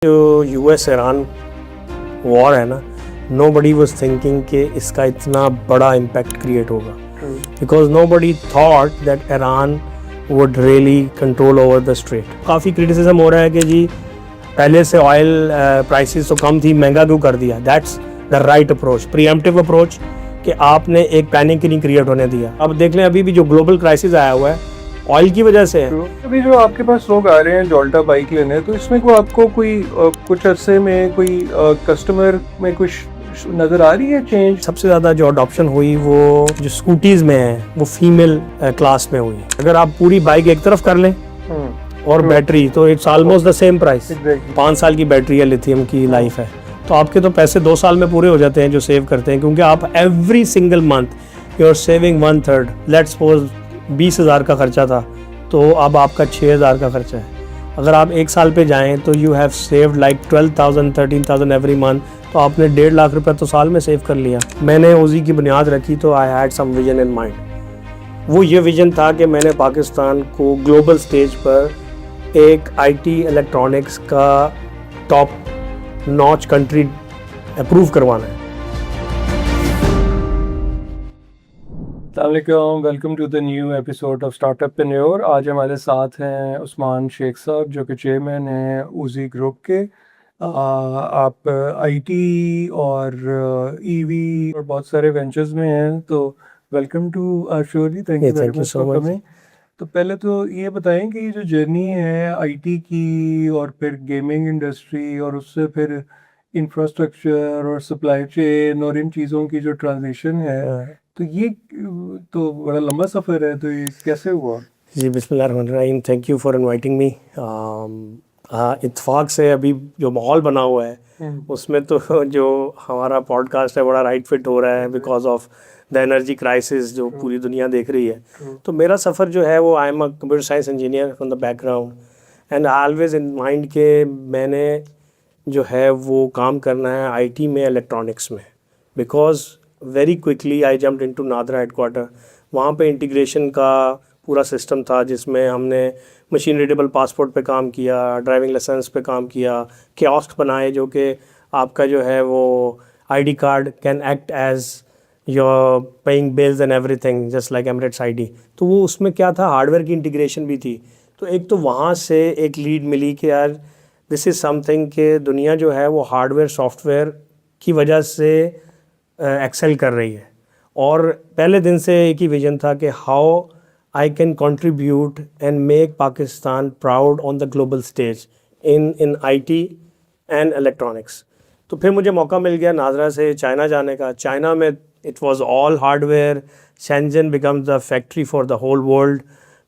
जो US Iran war है ना, नो बडी वॉज थिंकिंग कि इसका इतना बड़ा इम्पैक्ट क्रिएट होगा, because nobody thought that Iran would really control over the strait. काफ़ी क्रिटिसिज्म हो रहा है कि जी पहले से ऑयल प्राइसेस तो कम थी, महंगा क्यों कर दिया। That's the right approach, pre-emptive approach, कि आपने एक पैनिक नहीं क्रिएट होने दिया। अब देख लें, अभी भी जो ग्लोबल क्राइसिस आया हुआ है ऑयल की वजह से है। अभी जो आपके पास लोग आ रहे हैं जोल्टा बाइक लेने, तो इसमें को आपको कोई कुछ अरसे में कोई कस्टमर में कुछ नज़र आ रही है चेंज? सबसे ज़्यादा जो अडॉप्शन हुई वो जो स्कूटीज़ में है वो फीमेल क्लास में हुई। अगर आप पूरी बाइक एक तरफ कर लें और बैटरी, तो it's almost the same price. 5 साल की बैटरी है, लिथियम की लाइफ है, तो आपके तो पैसे 2 साल में पूरे हो जाते हैं जो सेव करते हैं, क्योंकि आप every single month you are saving 1/3। Let's suppose 20,000 का खर्चा था, तो अब आपका 6,000 का खर्चा है। अगर आप 1 साल पे जाएं तो you have saved like 12,000 13,000 every month, तो आपने 1.5 लाख रुपए तो साल में सेव कर लिया। मैंने ओजी की बुनियाद रखी तो I had some vision in mind. वो ये विजन था कि मैंने पाकिस्तान को ग्लोबल स्टेज पर एक आईटी इलेक्ट्रॉनिक्स का टॉप नॉच कंट्री अप्रूव करवाना है। अस्सलाम, welcome to the new episode of startupreneur. आज हमारे साथ हैं उस्मान शेख साहब, जो कि चेयरमैन हैं ऊजी ग्रुप के। आप आईटी और ईवी और बहुत सारे वेंचर्स में हैं, तो वेलकम टू आवर शो जी। Thank you very much for coming. तो पहले तो ये बताएं कि ये जो जर्नी है आईटी की और फिर गेमिंग इंडस्ट्री और उससे फिर इंफ्रास्ट्रक्चर और सप्लाई चेन और इन चीज़ों की जो ट्रांजिशन है, तो ये तो बड़ा लंबा सफ़र है, तो ये कैसे हुआ? जी बिस्मिल्लाहिर्रहमानिर्रहीम, thank you for inviting me. इत्तेफाक से अभी जो माहौल बना हुआ है उसमें तो जो हमारा पॉडकास्ट है बड़ा राइट फिट हो रहा है, because of the energy crisis जो पूरी दुनिया देख रही है। तो मेरा सफ़र जो है वो, I am a computer science engineer from the background, and always in mind के मैंने जो है वो काम करना है आईटी में, इलेक्ट्रॉनिक्स में, because very quickly I jumped into NADRA headquarter. वहाँ पे इंटीग्रेशन का पूरा सिस्टम था जिसमें हमने मशीन रीडेबल पासपोर्ट पे काम किया, ड्राइविंग लाइसेंस पे काम किया, कियोस्क बनाए जो कि आपका जो है वो ID card can act as your paying bills and everything just like Emirates ID. तो वो उसमें क्या था, हार्डवेयर की इंटीग्रेशन भी थी। तो एक तो वहाँ से एक लीड मिली कि यार दिस इज़ समथिंग कि दुनिया जो है वो हार्डवेयर सॉफ्टवेयर की वजह से एक्सेल कर रही है। और पहले दिन से एक ही विजन था कि how I can contribute and make Pakistan proud on the global stage in IT and electronics. तो फिर मुझे मौका मिल गया नादरा से चाइना जाने का। चाइना में it was all hardware, Shenzhen becomes the factory for the whole world.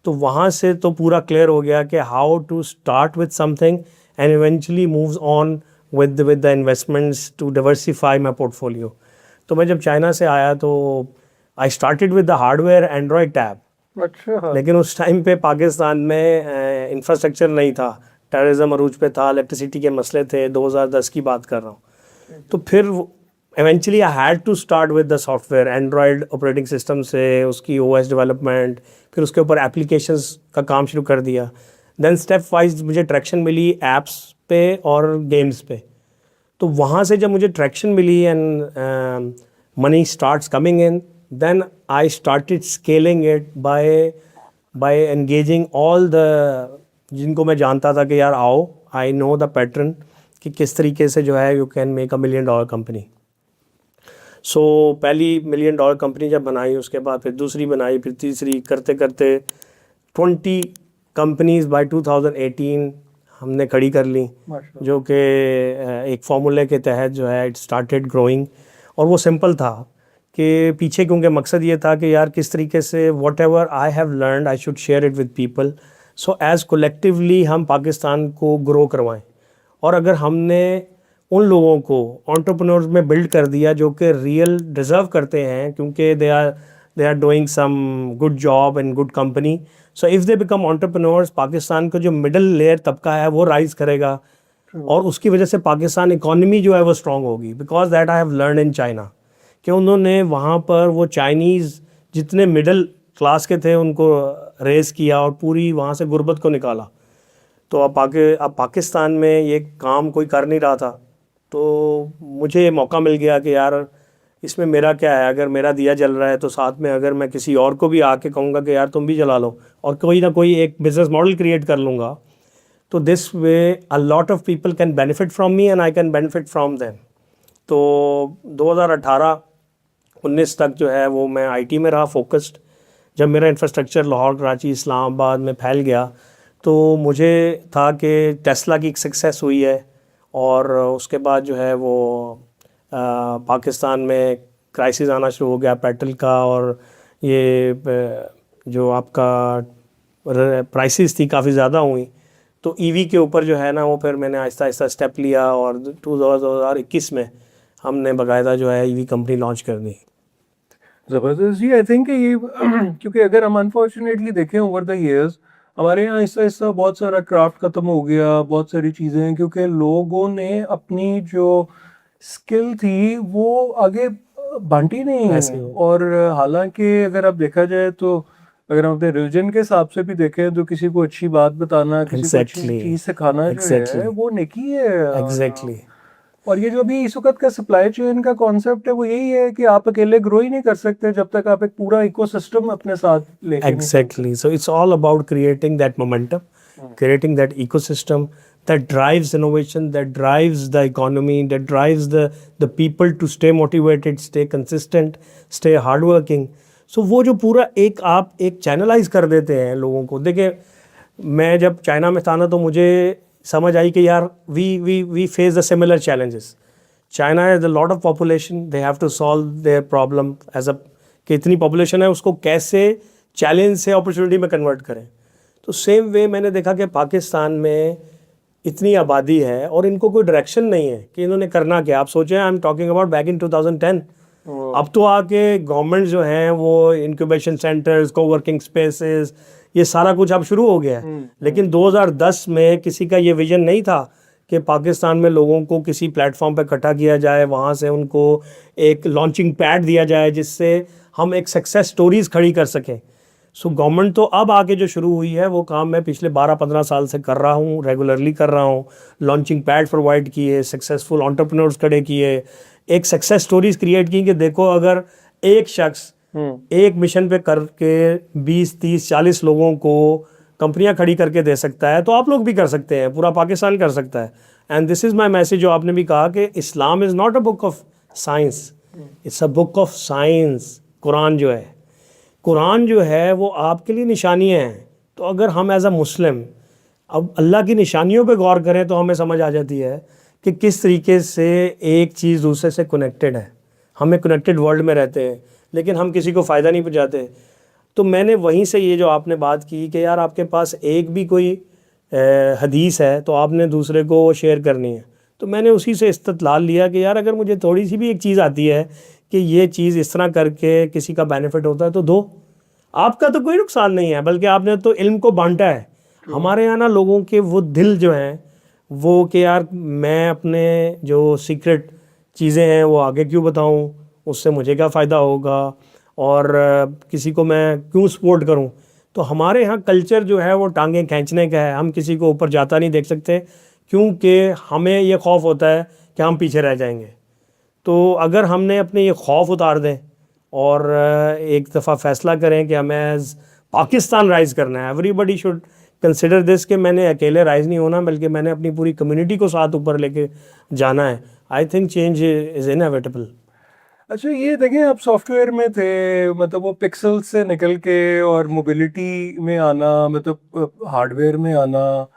तो वहाँ से तो पूरा क्लियर हो गया कि how to start with something and eventually moves on with the investments to diversify my portfolio. तो मैं जब चाइना से आया तो I started with the hardware Android tab. अच्छा। लेकिन उस टाइम पे पाकिस्तान में इंफ्रास्ट्रक्चर नहीं था, टेररिज्म अरूज पे था, इलेक्ट्रिसिटी के मसले थे, 2010 की बात कर रहा हूँ। तो फिर eventually I had to start with the software, Android operating system से उसकी ओएस डेवलपमेंट, फिर उसके ऊपर एप्लीकेशंस का काम शुरू कर दिया। देन स्टेप वाइज मुझे ट्रैक्शन मिली ऐप्स पे और गेम्स पे। तो वहाँ से जब मुझे ट्रैक्शन मिली and money starts coming in, then I started scaling it by engaging all the, जिनको मैं जानता था कि यार आओ, आई नो द पैटर्न कि किस तरीके से जो है you can make $1 million company. So पहली $1 मिलियन कंपनी जब बनाई, उसके बाद फिर दूसरी बनाई, फिर तीसरी, करते करते 20 कंपनीज बाय 2018 हमने खड़ी कर ली, जो कि एक फार्मूले के तहत जो है इट स्टार्टेड ग्रोइंग। और वो सिंपल था कि पीछे, क्योंकि मकसद ये था कि यार किस तरीके से whatever I have learned I should share it with people, so as collectively हम पाकिस्तान को ग्रो करवाएं। और अगर हमने उन लोगों को एंटरप्रेन्योर्स में बिल्ड कर दिया जो कि रियल डिज़र्व करते हैं, क्योंकि they are doing some good job in good company, so if they become entrepreneurs, Pakistan का जो मिडिल लेयर तबका है वो राइज करेगा और उसकी वजह से पाकिस्तान इकॉनमी जो है वो स्ट्रॉन्ग होगी। Because that I have learn in China, कि उन्होंने वहाँ पर वो चाइनीज़ जितने मिडिल क्लास के थे उनको रेस किया और पूरी वहाँ से गुर्बत को निकाला। तो अब पाकिस्तान में ये काम कोई कर नहीं रहा था, तो मुझे मौका मिल गया कि यार इसमें मेरा क्या है, अगर मेरा दिया जल रहा है तो साथ में अगर मैं किसी और को भी आके कहूँगा कि यार तुम भी जला लो और कोई ना कोई एक बिजनेस मॉडल क्रिएट कर लूँगा, तो this way a lot of people can benefit from me and I can benefit from them. तो 2018-19 तक जो है वो मैं आईटी में रहा फोकस्ड। जब मेरा इंफ्रास्ट्रक्चर लाहौर, कराची, इस्लामाबाद में फैल गया तो मुझे था कि टेस्ला की एक सक्सेस हुई है और उसके बाद जो है वो पाकिस्तान में क्राइसिस आना शुरू हो गया पेट्रोल का, और ये जो आपका प्राइसेस थी काफ़ी ज़्यादा हुई, तो ईवी के ऊपर जो है ना वो फिर मैंने आहिस्ता आहिस्ता स्टेप लिया और 2021 में हमने बाकायदा जो है ईवी कंपनी लॉन्च कर दी। ज़बरदस्त जी। आई थिंक ये क्योंकि अगर हम अनफॉर्चुनेटली देखें ओवर द ईयर्स हमारे यहाँ आहिस्ता आहिस्ता बहुत सारा क्राफ्ट ख़त्म हो गया, बहुत सारी चीज़ें, क्योंकि लोगों ने अपनी जो स्किल थी वो आगे बांटी नहीं ऐसे है। ही। और हालांकि अगर आप देखा जाए तो अगर हम अपने रिलीजन के हिसाब से भी देखें तो किसी को अच्छी बात बताना, किसी को अच्छी एग्जैक्टली, चीज़ सिखाना जो एग्जैक्टली, है वो नेकी है। एग्जैक्टली। और ये जो अभी इस वक्त का सप्लाई चेन का कॉन्सेप्ट है वो यही है कि आप अकेले ग्रो ही नहीं कर सकते जब तक आप एक पूरा इकोसिस्टम अपने साथ लेके नहीं चलते। Exactly. So it's all about creating that momentum, creating that ecosystem that drives innovation, that drives the economy, that drives the people to stay motivated, stay consistent, stay hardworking. So वो जो पूरा आप एक चैनलाइज कर देते हैं लोगों को। देखिए मैं जब चाइना में था ना तो मुझे समझ आई कि यार we face the similar challenges. China has a lot of population, they have to solve their problem as a, कि इतनी पॉपुलेशन है उसको कैसे चैलेंज से अपॉर्चुनिटी में कन्वर्ट करें। तो सेम वे मैंने देखा कि पाकिस्तान में इतनी आबादी है और इनको कोई डायरेक्शन नहीं है कि इन्होंने करना क्या। आप सोचें, I am talking about back in 2010। अब तो आके गवर्नमेंट जो हैं वो इंक्यूबेशन सेंटर्स, कोवर्किंग स्पेसेस, ये सारा कुछ अब शुरू हो गया है। लेकिन 2010 में किसी का ये विजन नहीं था कि पाकिस्तान में लोगों को किसी प्लेटफॉर्म पर इकट्ठा किया जाए, वहाँ से उनको एक लॉन्चिंग पैड दिया जाए जिससे हम एक सक्सेस स्टोरीज़ खड़ी कर सकें। सो गवर्नमेंट तो अब आके जो शुरू हुई है वो काम मैं पिछले 12-15 साल से कर रहा हूँ, रेगुलरली कर रहा हूँ। लॉन्चिंग पैड प्रोवाइड किए, सक्सेसफुल एंटरप्रेन्योर्स खड़े किए, एक सक्सेस स्टोरीज क्रिएट की कि देखो अगर एक शख्स एक मिशन पे करके 20-30-40 लोगों को कंपनियां खड़ी करके दे सकता है तो आप लोग भी कर सकते हैं, पूरा पाकिस्तान कर सकता है। And this is my message, जो आपने भी कहा कि Islam is not a book of science, it's a book of science. Quran जो है, कुरान जो है वो आपके लिए निशानियाँ हैं। तो अगर हम एज अ मुस्लिम अब अल्लाह की निशानियों पे गौर करें तो हमें समझ आ जाती है कि किस तरीके से एक चीज़ दूसरे से कनेक्टेड है। हमें कनेक्टेड वर्ल्ड में रहते हैं लेकिन हम किसी को फ़ायदा नहीं पहुँचाते। तो मैंने वहीं से ये जो आपने बात की कि यार आपके पास एक भी कोई हदीस है तो आपने दूसरे को शेयर करनी है, तो मैंने उसी से इस्तदलाल लिया कि यार अगर मुझे थोड़ी सी भी एक चीज़ आती है कि ये चीज़ इस तरह करके किसी का बेनिफिट होता है तो दो, आपका तो कोई नुकसान नहीं है, बल्कि आपने तो इल्म को बांटा है। हमारे यहाँ ना लोगों के वो दिल जो हैं वो कि यार मैं अपने जो सीक्रेट चीज़ें हैं वो आगे क्यों बताऊँ, उससे मुझे क्या फ़ायदा होगा और किसी को मैं क्यों सपोर्ट करूं। तो हमारे यहाँ कल्चर जो है वो टांगें खींचने का है। हम किसी को ऊपर जाता नहीं देख सकते क्योंकि हमें ये खौफ होता है कि हम पीछे रह जाएंगे। तो अगर हमने अपने ये खौफ उतार दें और एक दफ़ा फ़ैसला करें कि हमें एज पाकिस्तान राइज़ करना है, एवरीबडी शुड कंसिडर दिस कि मैंने अकेले राइज़ नहीं होना बल्कि मैंने अपनी पूरी कम्युनिटी को साथ ऊपर लेके जाना है। I think change is inevitable. अच्छा ये देखें, आप सॉफ्टवेयर में थे, मतलब वो पिक्सल से निकल के और मोबिलिटी में आना, मतलब हार्डवेयर में आना।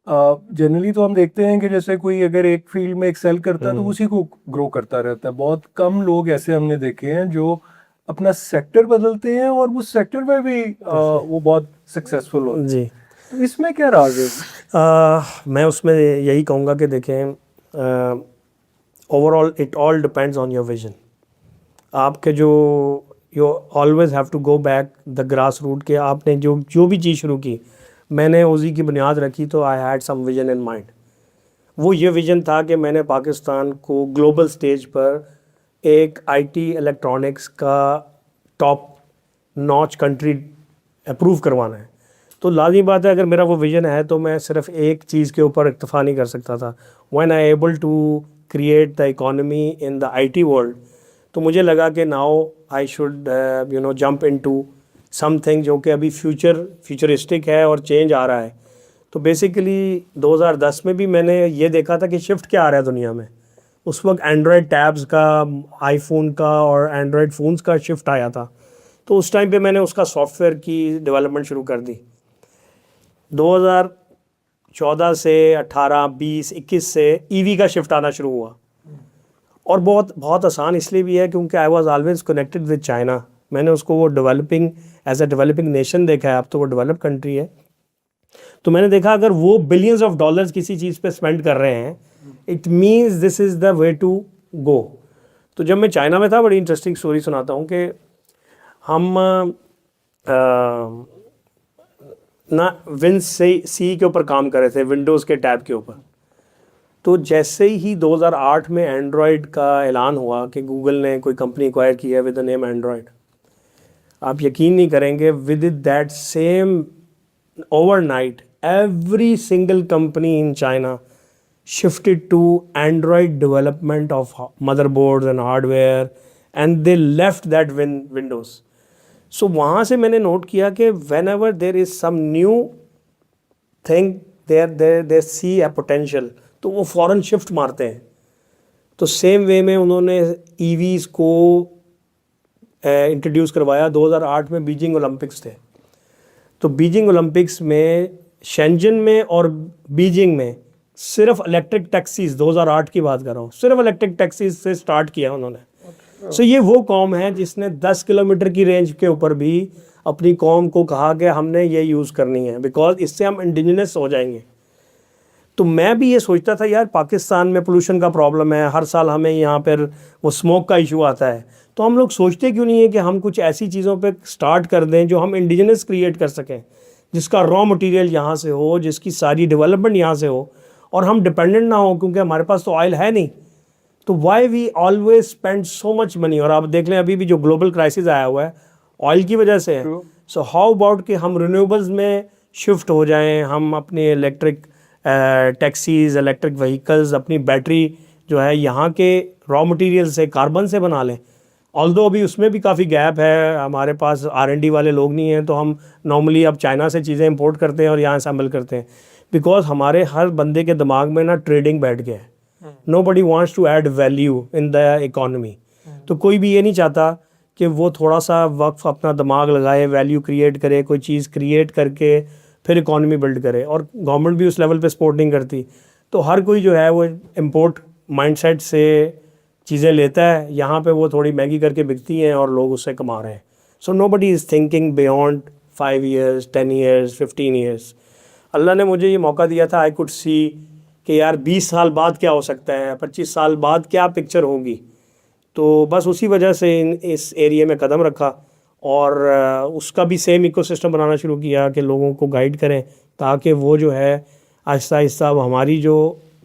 जनरली तो हम देखते हैं कि जैसे कोई अगर एक फील्ड में एक्सेल करता है तो उसी को ग्रो करता रहता है। बहुत कम लोग ऐसे हमने देखे हैं जो अपना सेक्टर बदलते हैं और उस सेक्टर में भी वो बहुत सक्सेसफुल होते हैं। जी, तो इसमें क्या राज है? मैं उसमें यही कहूँगा कि देखें, overall it all depends on your vision. आपके जो you always have to go back the grass root के आपने जो भी चीज़ शुरू की, मैंने उसी की बुनियाद रखी तो I had some vision in mind. वो ये विजन था कि मैंने पाकिस्तान को ग्लोबल स्टेज पर एक आईटी इलेक्ट्रॉनिक्स का टॉप नॉच कंट्री अप्रूव करवाना है। तो लाजमी बात है, अगर मेरा वो विजन है तो मैं सिर्फ एक चीज़ के ऊपर इक्तफा नहीं कर सकता था. When I able to create the economy in the IT world, तो मुझे लगा कि now I should jump into something जो कि अभी फ्यूचरिस्टिक है और चेंज आ रहा है. तो बेसिकली 2010 में भी मैंने ये देखा था कि शिफ्ट क्या आ रहा है दुनिया में. उस वक्त एंड्रॉयड टैब्स का, आईफोन का और एंड्रॉयड फ़ोन्स का शिफ्ट आया था. तो उस टाइम पे मैंने उसका सॉफ्टवेयर की डेवलपमेंट शुरू कर दी. 2014 से 18, 20, 21 से ईवी का शिफ्ट आना शुरू हुआ. और बहुत बहुत आसान इसलिए भी है क्योंकि I was always connected with China. मैंने उसको वो developing as a developing nation देखा है. अब तो वो डेवलप कंट्री है. तो मैंने देखा अगर वो बिलियंस ऑफ डॉलर्स किसी चीज़ पे स्पेंड कर रहे हैं, it means this is the way to go. तो जब मैं चाइना में था, बड़ी इंटरेस्टिंग स्टोरी सुनाता हूँ कि हम ना विंडोज सी के ऊपर काम कर रहे थे, विंडोज़ के टैब के ऊपर. तो जैसे ही 2008 में एंड्रॉयड का ऐलान हुआ कि गूगल ने कोई कंपनी एक्वायर की है विद द नेम एंड्रॉयड, आप यकीन नहीं करेंगे, with that same overnight every single company in China shifted to Android development of motherboards and hardware, and they left that Windows. So वहाँ से मैंने नोट किया कि whenever there is some new thing they see a potential, तो वो फ़ौरन shift मारते हैं. तो सेम वे में उन्होंने EVs को इंट्रोड्यूस करवाया. 2008 में बीजिंग ओलंपिक्स थे. तो बीजिंग ओलंपिक्स में शेंजन में और बीजिंग में सिर्फ इलेक्ट्रिक टैक्सीज, 2008 की बात कर रहा हूँ, सिर्फ इलेक्ट्रिक टैक्सीज से स्टार्ट किया उन्होंने. सो ये वो कौम है जिसने 10 किलोमीटर की रेंज के ऊपर भी अपनी कौम को कहा कि हमने ये यूज़ करनी है, बिकॉज इससे हम इंडिजिनस हो जाएंगे. तो मैं भी ये सोचता था यार, पाकिस्तान में पोल्यूशन का प्रॉब्लम है, हर साल हमें यहाँ पर वो स्मोक का इशू आता है. तो हम लोग सोचते क्यों नहीं है कि हम कुछ ऐसी चीज़ों पे स्टार्ट कर दें जो हम इंडिजिनस क्रिएट कर सकें, जिसका रॉ मटेरियल यहाँ से हो, जिसकी सारी डेवलपमेंट यहाँ से हो, और हम डिपेंडेंट ना हो, क्योंकि हमारे पास तो ऑयल है नहीं. तो why we always spend so much money. और आप देख लें अभी भी जो ग्लोबल क्राइसिस आया हुआ है ऑयल की वजह से है. सो हाउ अबाउट कि हम रिन्यूएबल्स में शिफ्ट हो जाएं, हम अपने इलेक्ट्रिक टैक्सीज, इलेक्ट्रिक व्हीकल्स, अपनी बैटरी जो है यहाँ के रॉ मटेरियल से, कार्बन से बना लें. ऑल्दो अभी उसमें भी काफ़ी गैप है, हमारे पास R&D वाले लोग नहीं हैं, तो हम नॉर्मली अब चाइना से चीज़ें इंपोर्ट करते हैं और यहाँ असेंबल करते हैं. बिकॉज हमारे हर बंदे के दिमाग में ना ट्रेडिंग बैठ गया है. Nobody wants to add value in the economy. तो कोई भी ये नहीं चाहता कि वो थोड़ा सा वक्त अपना दिमाग लगाए, वैल्यू क्रिएट करे, कोई चीज़ क्रिएट करके फिर इकॉनमी बिल्ड करे. और गवर्नमेंट भी उस लेवल पे सपोर्ट नहीं करती. तो हर कोई जो है वो इम्पोर्ट माइंडसेट से चीज़ें लेता है, यहाँ पे वो थोड़ी महंगी करके बिकती हैं और लोग उससे कमा रहे हैं. So nobody is thinking beyond 5 years, 10 years, 15 years. अल्लाह ने मुझे ये मौका दिया था, आई कुड सी कि यार 20 साल बाद क्या हो सकता है, 25 साल बाद क्या पिक्चर होगी. तो बस उसी वजह से इस एरिया में कदम रखा और उसका भी सेम इकोसिस्टम बनाना शुरू किया कि लोगों को गाइड करें, ताकि वो जो है आहिस्ता आहिस्ता हमारी जो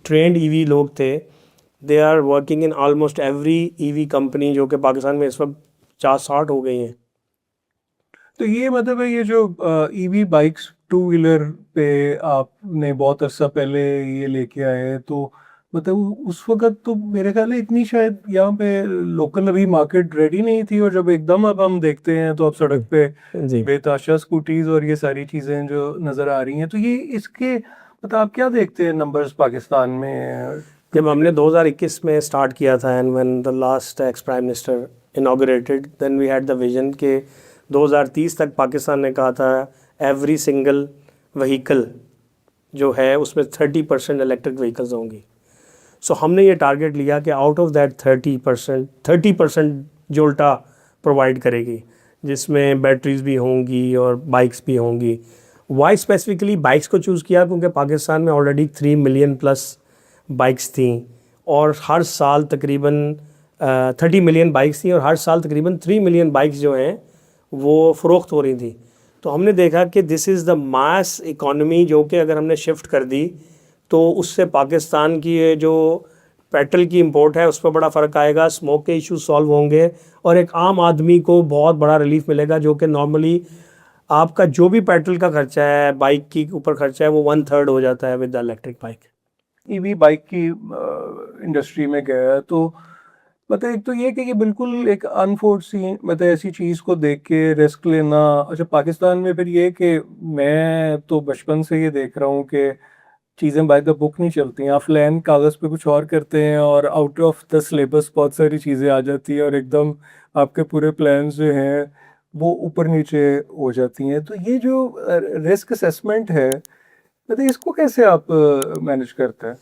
ट्रेंड ईवी लोग थे, they are working in almost every EV company जो कि पाकिस्तान में इस वक्त 50-60 हो गई हैं. तो ये मतलब है, ये जो ईवी बाइक्स, टू व्हीलर पे आपने बहुत अर्सा पहले ये लेके आए, तो मतलब उस वक्त तो मेरे ख्याल है इतनी शायद यहाँ पे लोकल अभी मार्केट रेडी नहीं थी, और जब एकदम अब हम देखते हैं तो अब सड़क पे जी. बेताशा स्कूटीज और ये सारी चीज़ें जो नज़र आ रही हैं, तो ये इसके मतलब आप क्या देखते हैं नंबर्स पाकिस्तान में? जब हमने 2021 में स्टार्ट किया था, and when the last ex prime minister inaugurated, then we had the vision के 2030 तक पाकिस्तान ने कहा था एवरी सिंगल व्हीकल जो है उसमें 30% इलेक्ट्रिक व्हीकल्स होंगी. सो हमने ये टारगेट लिया कि out of that 30% Jolta provide करेगी, जिसमें बैटरीज भी होंगी और बाइक्स भी होंगी. वाई स्पेसिफिकली बाइक्स को चूज़ किया क्योंकि पाकिस्तान में ऑलरेडी 3 मिलियन प्लस बाइक्स थी, और हर साल तकरीबन 30 मिलियन बाइक्स थी, और हर साल तकरीबन 3 मिलियन बाइक्स जो हैं वो फ़रोख्त हो रही थी. तो हमने देखा कि this is the mass economy, जो कि अगर हमने शिफ्ट कर दी तो उससे पाकिस्तान की ये जो पेट्रोल की इंपोर्ट है उस पर बड़ा फ़र्क आएगा, स्मोक के इशू सॉल्व होंगे, और एक आम आदमी को बहुत बड़ा रिलीफ मिलेगा जो कि नॉर्मली आपका जो भी पेट्रोल का खर्चा है, बाइक के ऊपर खर्चा है, वो 1/3 हो जाता है with the electric bike. EV bike की इंडस्ट्री में गया है तो मतलब एक तो ये कि बिल्कुल एक अनफोर्सीन मतलब ऐसी चीज़ को देख के रिस्क लेना। अच्छा पाकिस्तान में फिर ये कि मैं तो बचपन से ये देख रहा हूँ कि चीज़ें बाय द बुक नहीं चलती हैं। आप प्लान कागज़ पे कुछ और करते हैं और आउट ऑफ द सिलेबस बहुत सारी चीज़ें आ जाती हैं और एकदम आपके पूरे प्लान जो हैं वो ऊपर नीचे हो जाती हैं। तो ये जो रिस्क असेसमेंट है मतलब इसको कैसे आप मैनेज करते हैं?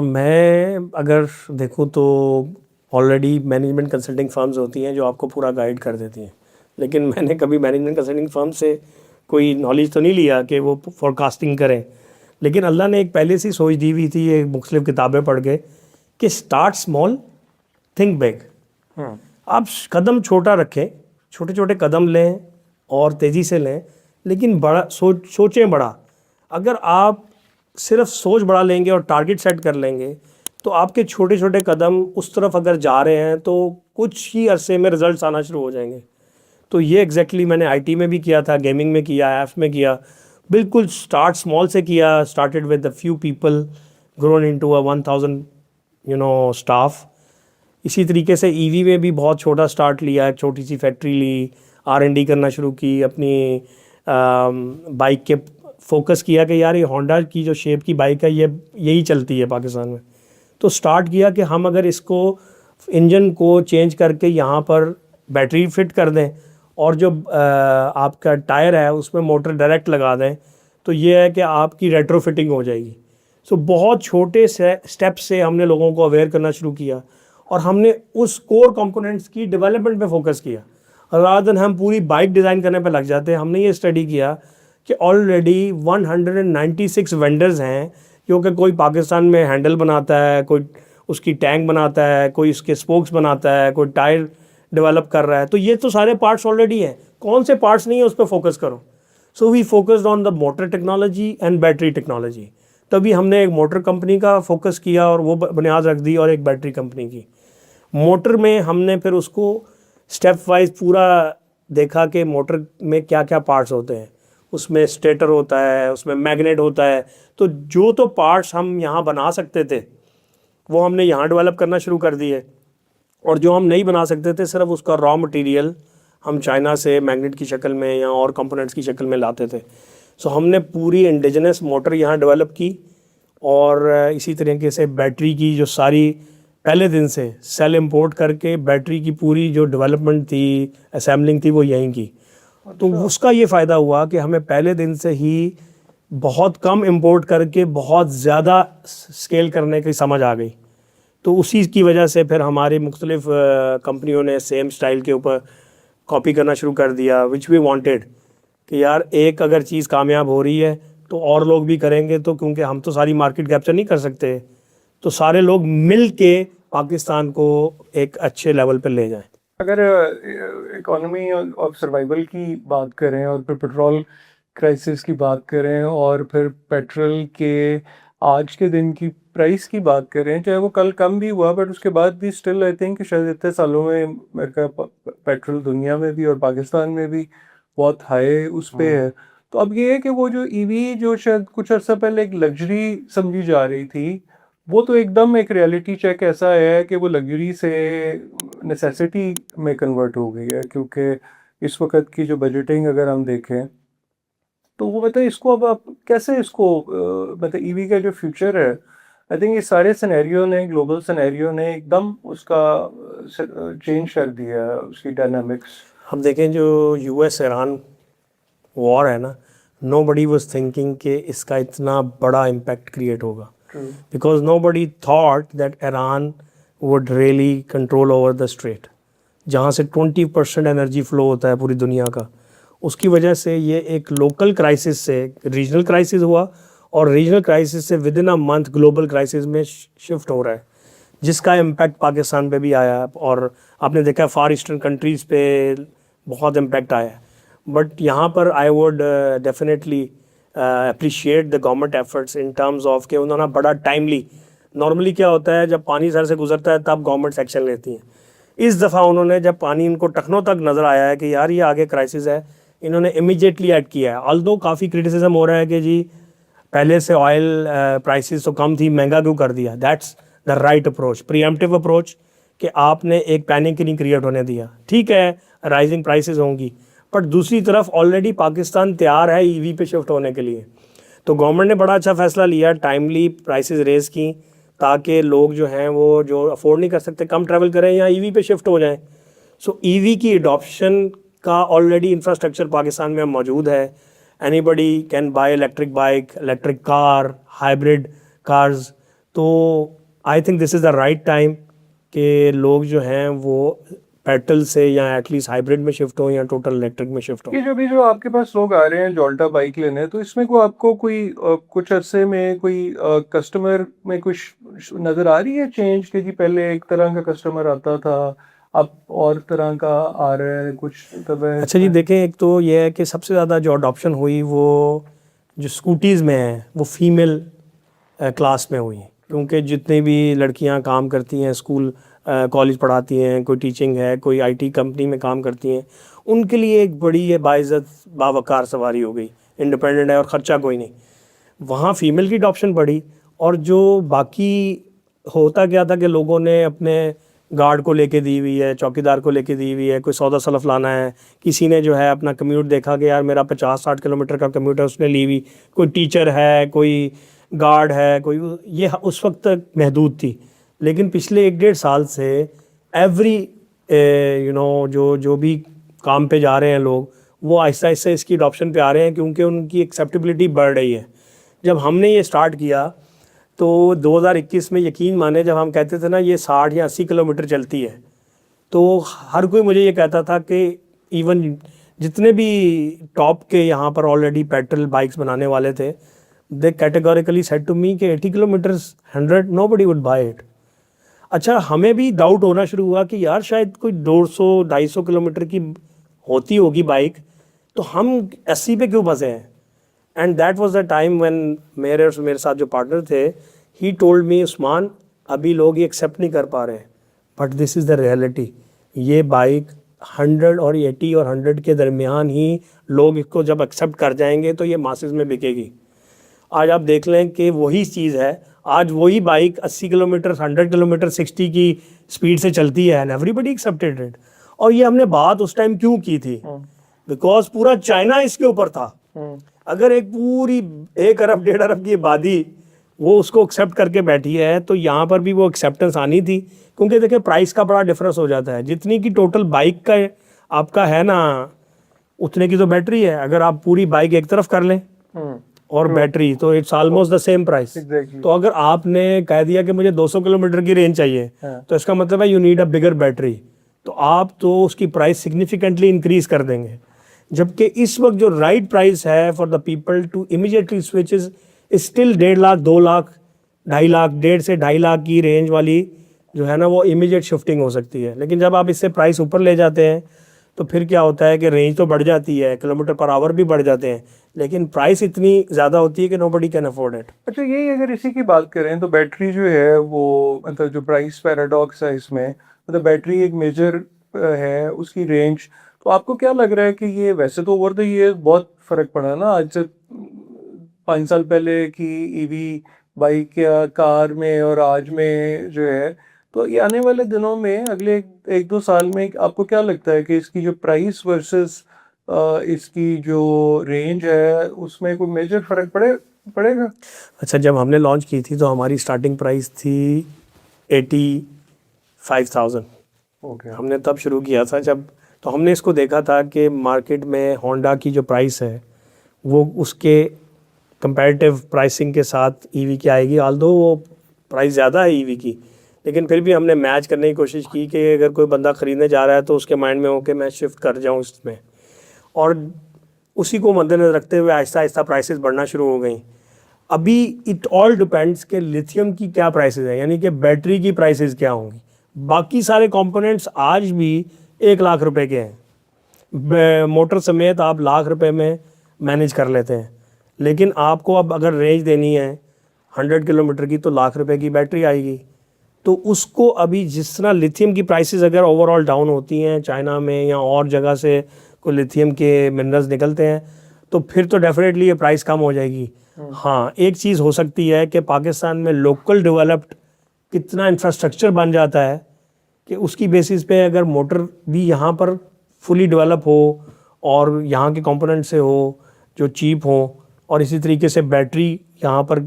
मैं अगर देखूँ तो ऑलरेडी मैनेजमेंट कंसल्टिंग फर्म्स होती हैं जो आपको पूरा गाइड कर देती हैं, लेकिन मैंने कभी मैनेजमेंट कंसल्टिंग फर्म से कोई नॉलेज तो नहीं लिया कि वो फोरकास्टिंग करें। लेकिन अल्लाह ने एक पहले से सोच दी हुई थी, ये मुख्तलिफ किताबें पढ़ के, कि स्टार्ट स्मॉल थिंक बिग। आप कदम छोटा रखें, छोटे छोटे कदम लें और तेज़ी से लें, लेकिन बड़ा सोचें बड़ा। अगर आप सिर्फ सोच बड़ा लेंगे और टारगेट सेट कर लेंगे तो आपके छोटे छोटे कदम उस तरफ अगर जा रहे हैं तो कुछ ही अरसे में रिजल्ट्स आना शुरू हो जाएंगे। तो ये एग्जैक्टली मैंने आईटी में भी किया था, गेमिंग में किया, ऐप्स में किया। बिल्कुल स्टार्ट स्मॉल से किया, started with a few people, grown into a 1000 staff. इसी तरीके से ईवी में भी बहुत छोटा स्टार्ट लिया, एक छोटी सी फैक्ट्री ली, R&D करना शुरू की, अपनी बाइक के फोकस किया कि यार ये होंडा की जो शेप की बाइक है ये यही चलती है पाकिस्तान में। तो स्टार्ट किया कि हम अगर इसको इंजन को चेंज करके यहाँ पर बैटरी फिट कर दें और जो आपका टायर है उसमें मोटर डायरेक्ट लगा दें तो ये है कि आपकी रेट्रोफिटिंग हो जाएगी। सो बहुत छोटे से स्टेप से हमने लोगों को अवेयर करना शुरू किया और हमने उस कोर कंपोनेंट्स की डेवलपमेंट पे फोकस किया। रादर देन हम पूरी बाइक डिज़ाइन करने पे लग जाते हैं, हमने ये स्टडी किया कि ऑलरेडी 196 वेंडर्स हैं, क्योंकि कोई पाकिस्तान में हैंडल बनाता है, कोई उसकी टैंक बनाता है, कोई उसके स्पोक्स बनाता है, कोई टायर डेवलप कर रहा है। तो ये तो सारे पार्ट्स ऑलरेडी हैं, कौन से पार्ट्स नहीं है उस पर फोकस करो। So we focused on the motor technology and battery technology. तभी हमने एक मोटर कंपनी का फोकस किया और वो बुनियाद रख दी, और एक बैटरी कंपनी की। मोटर में हमने फिर उसको स्टेप वाइज पूरा देखा कि मोटर में क्या क्या पार्ट्स होते हैं। उसमें स्टेटर होता है, उसमें मैग्नेट होता है। तो जो तो पार्ट्स हम यहाँ बना सकते थे वो हमने यहाँ डेवलप करना शुरू कर दिए, और जो हम नहीं बना सकते थे सिर्फ उसका रॉ मटेरियल हम चाइना से मैग्नेट की शक्ल में या और कंपोनेंट्स की शक्ल में लाते थे। सो हमने पूरी इंडिजिनस मोटर यहाँ डेवलप की, और इसी तरीके से बैटरी की जो सारी पहले दिन से सेल इंपोर्ट करके बैटरी की पूरी जो डेवलपमेंट थी, असेंबलिंग थी, वो यहीं की। तो उसका ये फ़ायदा हुआ कि हमें पहले दिन से ही बहुत कम इंपोर्ट करके बहुत ज़्यादा स्केल करने की समझ आ गई। तो उसी की वजह से फिर हमारी मुख्तलिफ कंपनियों ने सेम स्टाइल के ऊपर कॉपी करना शुरू कर दिया, विच वी वांटेड कि यार एक अगर चीज़ कामयाब हो रही है तो और लोग भी करेंगे। तो क्योंकि हम तो सारी मार्केट कैप्चर नहीं कर सकते, तो सारे लोग मिल के पाकिस्तान को एक अच्छे लेवल पर ले जाएं। अगर इकोनॉमी और सर्वाइवल की बात करें और फिर पेट्रोल क्राइसिस की बात करें और फिर पेट्रोल के आज के दिन की प्राइस की बात करें, चाहे वो कल कम भी हुआ बट उसके बाद भी स्टिल आई थिंक शायद इतने सालों में मेरे का पेट्रोल दुनिया में भी और पाकिस्तान में भी बहुत हाई उस पे है। तो अब ये है कि वो जो ईवी जो शायद कुछ अर्सा पहले एक लग्जरी समझी जा रही थी, वो तो एकदम एक रियलिटी चेक ऐसा है कि वो लग्जरी से नेसेसिटी में कन्वर्ट हो गई है। क्योंकि इस वक्त की जो बजटिंग अगर हम देखें तो वो मतलब इसको अब आप कैसे इसको मतलब ईवी का जो फ्यूचर है, आई थिंक इस सारे सिनेरियो ने ग्लोबल सिनेरियो ने एकदम उसका चेंज कर दिया है उसकी डायनामिक्स। हम देखें जो US ईरान वॉर है ना, नोबडी वाज थिंकिंग कि इसका इतना बड़ा इम्पैक्ट क्रिएट होगा, because nobody thought that Iran would really control over the straight, जहाँ से 20% एनर्जी फ्लो होता है पूरी दुनिया का। उसकी वजह से ये एक लोकल क्राइसिस से रीजनल क्राइसिस हुआ, और रीजनल क्राइसिस से with in a month global crisis में शिफ्ट हो रहा है, जिसका इम्पैक्ट पाकिस्तान पे भी आया। और आपने देखा फार ईस्टर्न कंट्रीज़ पे बहुत इम्पैक्ट आया। बट यहाँ पर I would definitely appreciate the government efforts in terms of कि उन्होंने बड़ा टाइमली, नॉर्मली क्या होता है जब पानी सर से गुजरता है तब गवर्नमेंट एक्शन लेती हैं। इस दफ़ा उन्होंने जब पानी इनको टखनों तक नज़र आया है कि यार ये आगे क्राइसिस है, इन्होंने इमीडिएटली ऐड किया है। ऑल्दो काफ़ी क्रिटिसिज्म हो रहा है कि जी पहले से ऑयल प्राइसेस तो कम थी, महंगा क्यों कर दिया। That's the right approach, pre-emptive approach, कि आपने एक पैनिक नहीं क्रिएट होने दिया। ठीक है, राइजिंग प्राइसेस होंगी, बट दूसरी तरफ ऑलरेडी पाकिस्तान तैयार है ईवी पे शिफ्ट होने के लिए। तो गवर्नमेंट ने बड़ा अच्छा फैसला लिया, टाइमली प्राइसेस रेज की, ताकि लोग जो हैं वो जो अफोर्ड नहीं कर सकते कम ट्रैवल करें या ईवी पे शिफ्ट हो जाएं। सो ईवी की अडॉप्शन का ऑलरेडी इंफ्रास्ट्रक्चर पाकिस्तान में मौजूद है। Anybody can buy electric bike, electric car, hybrid cars. तो I think this is the right time कि लोग जो हैं वो पेट्रोल से या एटलीस्ट हाइब्रिड में शिफ्ट हो या टोटल इलेक्ट्रिक में शिफ्ट हो। ये जो आपके पास लोग आ रहे हैं जोल्टा बाइक लेने, तो इसमें को आपको कोई कुछ अरसे में कोई कस्टमर में कुछ नज़र आ रही है चेंज, कि जी पहले एक तरह का कस्टमर आता था, अब और तरह का आ रहा है कुछ तब? अच्छा जी, देखें, एक तो ये है कि सबसे ज़्यादा जो अडॉप्शन हुई वो जो स्कूटीज़ में है वो फीमेल क्लास में हुई, क्योंकि जितनी भी लड़कियां काम करती हैं, स्कूल कॉलेज पढ़ाती हैं, कोई टीचिंग है, कोई आईटी कंपनी में काम करती हैं, उनके लिए एक बड़ी ये बाइज़्ज़त बावकार सवारी हो गई। इंडिपेंडेंट है और ख़र्चा कोई नहीं, वहाँ फीमेल की अडॉप्शन बढ़ी। और जो बाकी होता क्या था कि लोगों ने अपने गार्ड को लेके दी हुई है, चौकीदार को लेके दी हुई है, कोई सौदा सलफ लाना है, किसी ने जो है अपना कम्यूट देखा कि यार मेरा 50-60 किलोमीटर का कम्यूट है, उसने ली हुई, कोई टीचर है, कोई गार्ड है, कोई, ये उस वक्त तक महदूद थी। लेकिन पिछले 1-1.5 साल से एवरी जो भी काम पे जा रहे हैं लोग, वो आहिस्ता आहिस्ता इसकी अडॉप्शन पे आ रहे हैं, क्योंकि उनकी एक्सेप्टेबिलिटी बढ़ रही है। जब हमने ये स्टार्ट किया तो 2021 में, यकीन माने, जब हम कहते थे ना ये 60 या 80 किलोमीटर चलती है, तो हर कोई मुझे ये कहता था कि इवन जितने भी टॉप के यहाँ पर ऑलरेडी पेट्रोल बाइक्स बनाने वाले थे, दे कैटेगोरिकली सेड टू मी कि 80 kilometres 100 nobody would buy it. अच्छा, हमें भी डाउट होना शुरू हुआ कि यार शायद कोई 200-250 किलोमीटर की होती होगी बाइक, तो हम 80 पे क्यों फंसे हैं। And that was the time when मेरे साथ जो पार्टनर थे, ही टोल्ड मी, उस्मान अभी लोग ये एक्सेप्ट नहीं कर पा रहे हैं, but this is the reality. ये बाइक 100 और 80 और 100 के दरमियान ही लोग इसको जब एक्सेप्ट कर जाएंगे तो ये मासेस में बिकेगी। आज आप देख लें कि वही चीज़ है, आज वही बाइक 80 किलोमीटर, 100 किलोमीटर 60 की स्पीड से चलती है, एंड एवरीबडी एक्सेप्टेड इट। और ये हमने बात उस टाइम क्यों की थी, बिकॉज पूरा चाइना इसके ऊपर था। अगर एक पूरी 1 अरब 1.5 अरब की आबादी वो उसको एक्सेप्ट करके बैठी है, तो यहाँ पर भी वो एक्सेप्टेंस आनी थी। क्योंकि देखिए प्राइस का बड़ा डिफरेंस हो जाता है, जितनी की टोटल बाइक का आपका है ना, उतने की तो बैटरी है। अगर आप पूरी बाइक एक तरफ कर लें और बैटरी, तो it's almost the same price. तो अगर आपने कह दिया कि मुझे 200 किलोमीटर की रेंज चाहिए, तो इसका मतलब है you need a bigger battery, तो आप तो उसकी प्राइस सिग्निफिकेंटली इंक्रीज कर देंगे। जबकि इस वक्त जो राइट प्राइस है for the people to immediately switch is still 1.5 lakh, 2 lakh, 2.5 lakh, 1.5 से 2.5 लाख की रेंज वाली जो है ना, वो इमीडिएट शिफ्टिंग हो सकती है। लेकिन जब आप इससे प्राइस ऊपर ले जाते हैं तो फिर क्या होता है कि रेंज तो बढ़ जाती है, किलोमीटर पर आवर भी बढ़ जाते हैं, लेकिन प्राइस इतनी ज़्यादा होती है कि नोबडी कैन अफोर्ड इट। अच्छा, यही अगर इसी की बात करें तो बैटरी जो है वो, मतलब जो प्राइस पैराडॉक्स है इसमें, मतलब बैटरी एक मेजर है, उसकी रेंज, तो आपको क्या लग रहा है कि ये, वैसे तो ओवर द ईयर बहुत फ़र्क पड़ा ना, आज से 5 साल पहले की ईवी बाइक या कार में और आज में जो है, तो ये आने वाले दिनों में, अगले 1-2 साल में आपको क्या लगता है कि इसकी जो प्राइस वर्सेस इसकी जो रेंज है उसमें कोई मेजर फ़र्क पड़ेगा? अच्छा, जब हमने लॉन्च की थी तो हमारी स्टार्टिंग प्राइस थी 85,000। ओके। हमने तब शुरू किया था जब, तो हमने इसको देखा था कि मार्केट में होंडा की जो प्राइस है वो उसके कंपैरेटिव प्राइसिंग के साथ ईवी की आएगी। ऑल्दो वो प्राइस ज़्यादा है ईवी की, लेकिन फिर भी हमने मैच करने की कोशिश की कि अगर कोई बंदा ख़रीदने जा रहा है तो उसके माइंड में हो कि मैं शिफ्ट कर जाऊँ इसमें, और उसी को मद्देनजर रखते हुए आहिस्ता आहिस्ता प्राइसेस बढ़ना शुरू हो गई। अभी इट ऑल डिपेंड्स कि लिथियम की क्या प्राइसेस है, यानी कि बैटरी की प्राइसेस क्या होंगी। बाकी सारे कंपोनेंट्स आज भी 1 लाख रुपए के हैं, मोटर समेत आप लाख रुपए में मैनेज कर लेते हैं। लेकिन आपको अब अगर रेंज देनी है 100 किलोमीटर की, तो लाख रुपए की बैटरी आएगी। तो उसको अभी जिस तरह लिथियम की प्राइसेस अगर ओवरऑल डाउन होती हैं चाइना में या और जगह से कोई लिथियम के मिनरल्स निकलते हैं, तो फिर तो डेफिनेटली ये प्राइस कम हो जाएगी। हाँ, एक चीज़ हो सकती है कि पाकिस्तान में लोकल डेवलप्ड कितना इंफ्रास्ट्रक्चर बन जाता है कि उसकी बेसिस पे अगर मोटर भी यहाँ पर फुली डेवलप हो और यहाँ के कंपोनेंट से हो जो चीप हो, और इसी तरीके से बैटरी यहाँ पर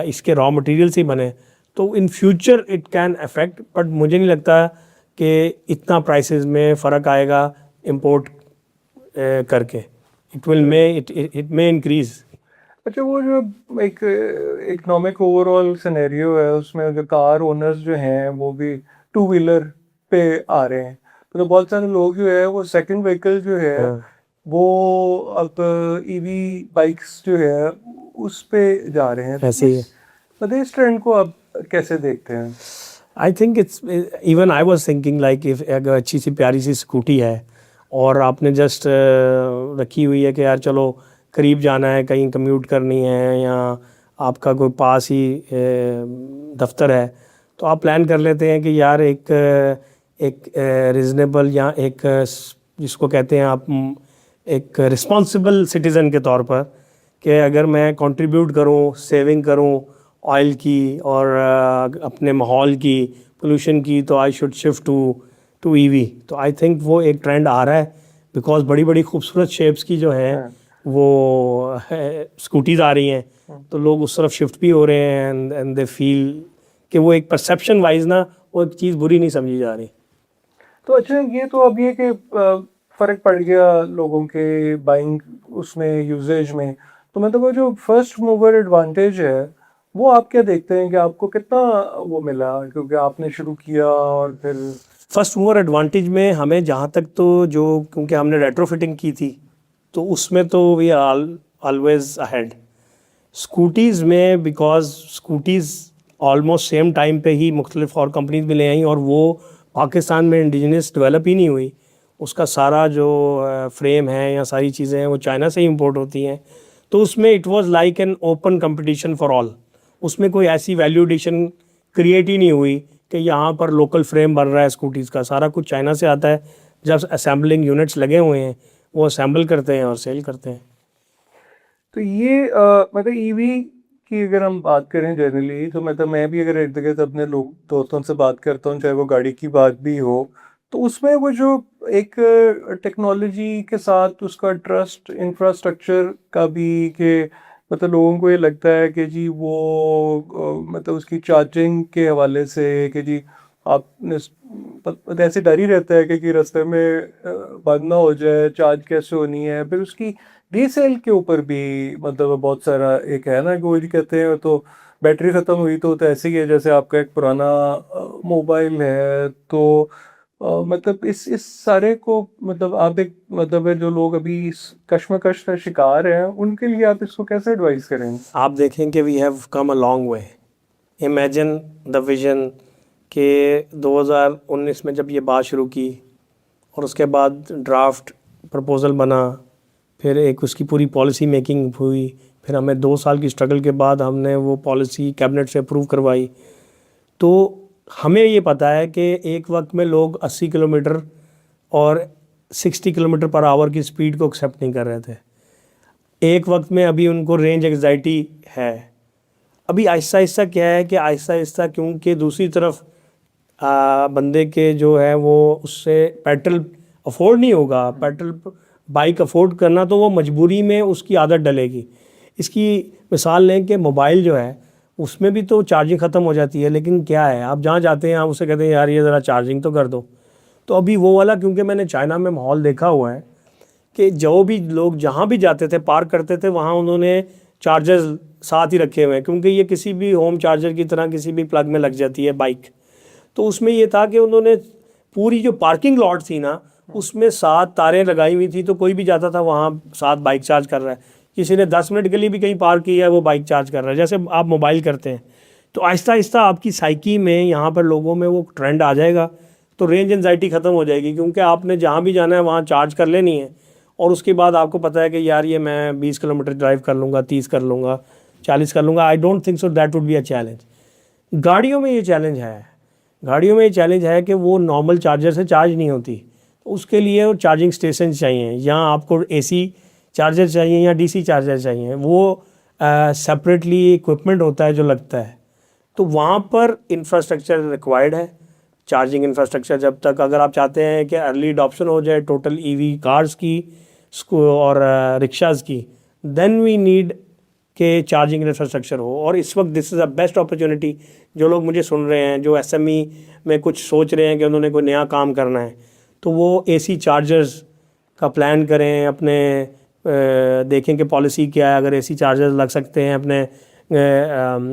इसके रॉ मटेरियल से ही बने, तो in future it can affect, but मुझे नहीं लगता कि इतना प्राइसेस में फ़र्क आएगा इंपोर्ट करके। It may increase. अच्छा, वो जो एक इकोनॉमिक ओवरऑल सिनेरियो है उसमें जो कार ओनर्स जो हैं वो भी टू व्हीलर पे आ रहे हैं, तो बहुत सारे लोग जो है वो सेकंड व्हीकल जो है वो अब ईवी बाइक्स जो है उस पे जा रहे हैं। ऐसे ही है। मतलब इस ट्रेंड को आप कैसे देखते हैं? I think it's even I was thinking like if अगर अच्छी सी प्यारी सी स्कूटी है और आपने जस्ट रखी हुई है कि यार चलो करीब जाना है, कहीं कम्यूट करनी है, या आपका कोई पास ही दफ्तर है, तो आप प्लान कर लेते हैं कि यार एक रिजनेबल या एक जिसको कहते हैं आप एक रिस्पॉन्सिबल सिटीज़न के तौर पर कि अगर मैं कंट्रीब्यूट करूं, सेविंग करूं ऑयल की और अपने माहौल की, पोल्यूशन की, तो I should shift to EV. तो आई थिंक वो एक ट्रेंड आ रहा है बिकॉज बड़ी बड़ी खूबसूरत शेप्स की जो हैं वो स्कूटीज़ आ रही हैं, तो लोग उस तरफ शिफ्ट भी हो रहे हैं एंड दे फील कि वो एक परसेप्शन वाइज ना वो एक चीज़ बुरी नहीं समझी जा रही। तो अच्छा, ये तो अब ये कि फ़र्क पड़ गया लोगों के बाइंग उसमें यूजेज में, तो मतलब वो जो फर्स्ट मूवर एडवांटेज है वो आप क्या देखते हैं कि आपको कितना वो मिला क्योंकि आपने शुरू किया? और फिर फर्स्ट मूवर एडवांटेज में हमें जहाँ तक तो जो, क्योंकि हमने रेट्रोफिटिंग की थी तो उसमें तो we are always ahead. Scooties में because scooties almost same time पे ही मुख्तलिफ और कंपनीज में ले आई और वो पाकिस्तान में इंडिजिनस डेवलप ही नहीं हुई। उसका सारा जो फ्रेम है या सारी चीज़ें हैं वो चाइना से ही इंपोर्ट होती हैं, तो उसमें it was like an open competition for all. उसमें कोई ऐसी वैल्यू एडिशन क्रिएट ही नहीं हुई कि यहाँ पर लोकल फ्रेम बन रहा है स्कूटीज़ का, सारा कुछ चाइना से आता है। जब असेंबलिंग यूनिट्स लगे हुए हैं वो असेंबल करते हैं और सेल करते हैं। तो ये मतलब ईवी की अगर हम बात करें जनरली, तो मतलब मैं भी अगर इर्द गिर्द अपने लोग दोस्तों से बात करता हूँ चाहे वो गाड़ी की बात भी हो, तो उसमें वो जो एक टेक्नोलॉजी के साथ उसका ट्रस्ट इंफ्रास्ट्रक्चर का भी कि मतलब लोगों को ये लगता है कि जी वो मतलब उसकी चार्जिंग के हवाले से कि जी आपने ऐसे डर ही रहता है कि रास्ते में बंद ना हो जाए, चार्ज कैसे होनी है। फिर उसकी रीसेल के ऊपर भी मतलब बहुत सारा एक है ना कि वो जी कहते हैं तो बैटरी ख़त्म हुई तो ऐसे ही है जैसे आपका एक पुराना मोबाइल है। तो मतलब इस सारे को मतलब आप एक मतलब है जो लोग अभी इस कश्मकश का शिकार हैं उनके लिए आप इसको कैसे एडवाइस करेंगे? आप देखें कि we have come a long way. Imagine the vision के 2019 में जब ये बात शुरू की और उसके बाद ड्राफ्ट प्रपोज़ल बना, फिर एक उसकी पूरी पॉलिसी मेकिंग हुई, फिर हमें 2 साल की स्ट्रगल के बाद हमने वो पॉलिसी कैबिनेट से अप्रूव करवाई। तो हमें ये पता है कि एक वक्त में लोग 80 किलोमीटर और 60 किलोमीटर पर आवर की स्पीड को एक्सेप्ट नहीं कर रहे थे। एक वक्त में अभी उनको रेंज एंग्जाइटी है। अभी आहिस्ता आहिस्ता क्या है कि आहिस्ता आहिस्ता क्योंकि दूसरी तरफ बंदे के जो है वो उससे पेट्रोल अफोर्ड नहीं होगा, पेट्रोल बाइक अफोर्ड करना, तो वो मजबूरी में उसकी आदत डलेगी। इसकी मिसाल लें कि मोबाइल जो है उसमें भी तो चार्जिंग ख़त्म हो जाती है, लेकिन क्या है आप जहाँ जाते हैं आप उसे कहते हैं यार ये ज़रा चार्जिंग तो कर दो। तो अभी वो वाला, क्योंकि मैंने चाइना में माहौल देखा हुआ है कि जो भी लोग जहाँ भी जाते थे पार्क करते थे वहाँ उन्होंने चार्जर्स साथ ही रखे हुए हैं, क्योंकि ये किसी भी होम चार्जर की तरह किसी भी प्लग में लग जाती है बाइक। तो उसमें ये था कि उन्होंने पूरी जो पार्किंग लॉट थी ना उसमें 7 तारें लगाई हुई थी, तो कोई भी जाता था वहाँ 7 बाइक चार्ज कर रहा है। किसी ने 10 मिनट के लिए भी कहीं पार्क किया है वो बाइक चार्ज कर रहा है, जैसे आप मोबाइल करते हैं। तो आहिस्ता आहिस्ता आपकी साइकी में यहाँ पर लोगों में वो ट्रेंड आ जाएगा, तो रेंज एंजाइटी ख़त्म हो जाएगी, क्योंकि आपने जहाँ भी जाना है वहाँ चार्ज कर लेनी है। और उसके बाद आपको पता है कि यार ये मैं 20 किलोमीटर ड्राइव कर लूँगा, 30 कर लूँगा, 40 कर लूँगा। I don't think so that would be a challenge. गाड़ियों में ये चैलेंज है, गाड़ियों में ये चैलेंज है कि वो नॉर्मल चार्जर से चार्ज नहीं होती। उसके लिए वो चार्जिंग स्टेशन चाहिए, या आपको एसी चार्जर चाहिए या डीसी चार्जर चाहिए, वो सेपरेटली इक्विपमेंट होता है जो लगता है। तो वहाँ पर इंफ्रास्ट्रक्चर रिक्वायर्ड है, चार्जिंग इंफ्रास्ट्रक्चर। जब तक अगर आप चाहते हैं कि अर्ली अडॉप्शन हो जाए टोटल ईवी कार्स की और रिक्शाज़ की, देन वी नीड के चार्जिंग इंफ्रास्ट्रक्चर हो। और इस वक्त this is a best opportunity. जो लोग मुझे सुन रहे हैं, जो एसएमई में कुछ सोच रहे हैं कि उन्होंने कोई नया काम करना है, तो वो एसी चार्जर्स का प्लान करें अपने, देखें कि पॉलिसी क्या है। अगर एसी चार्जर्स लग सकते हैं अपने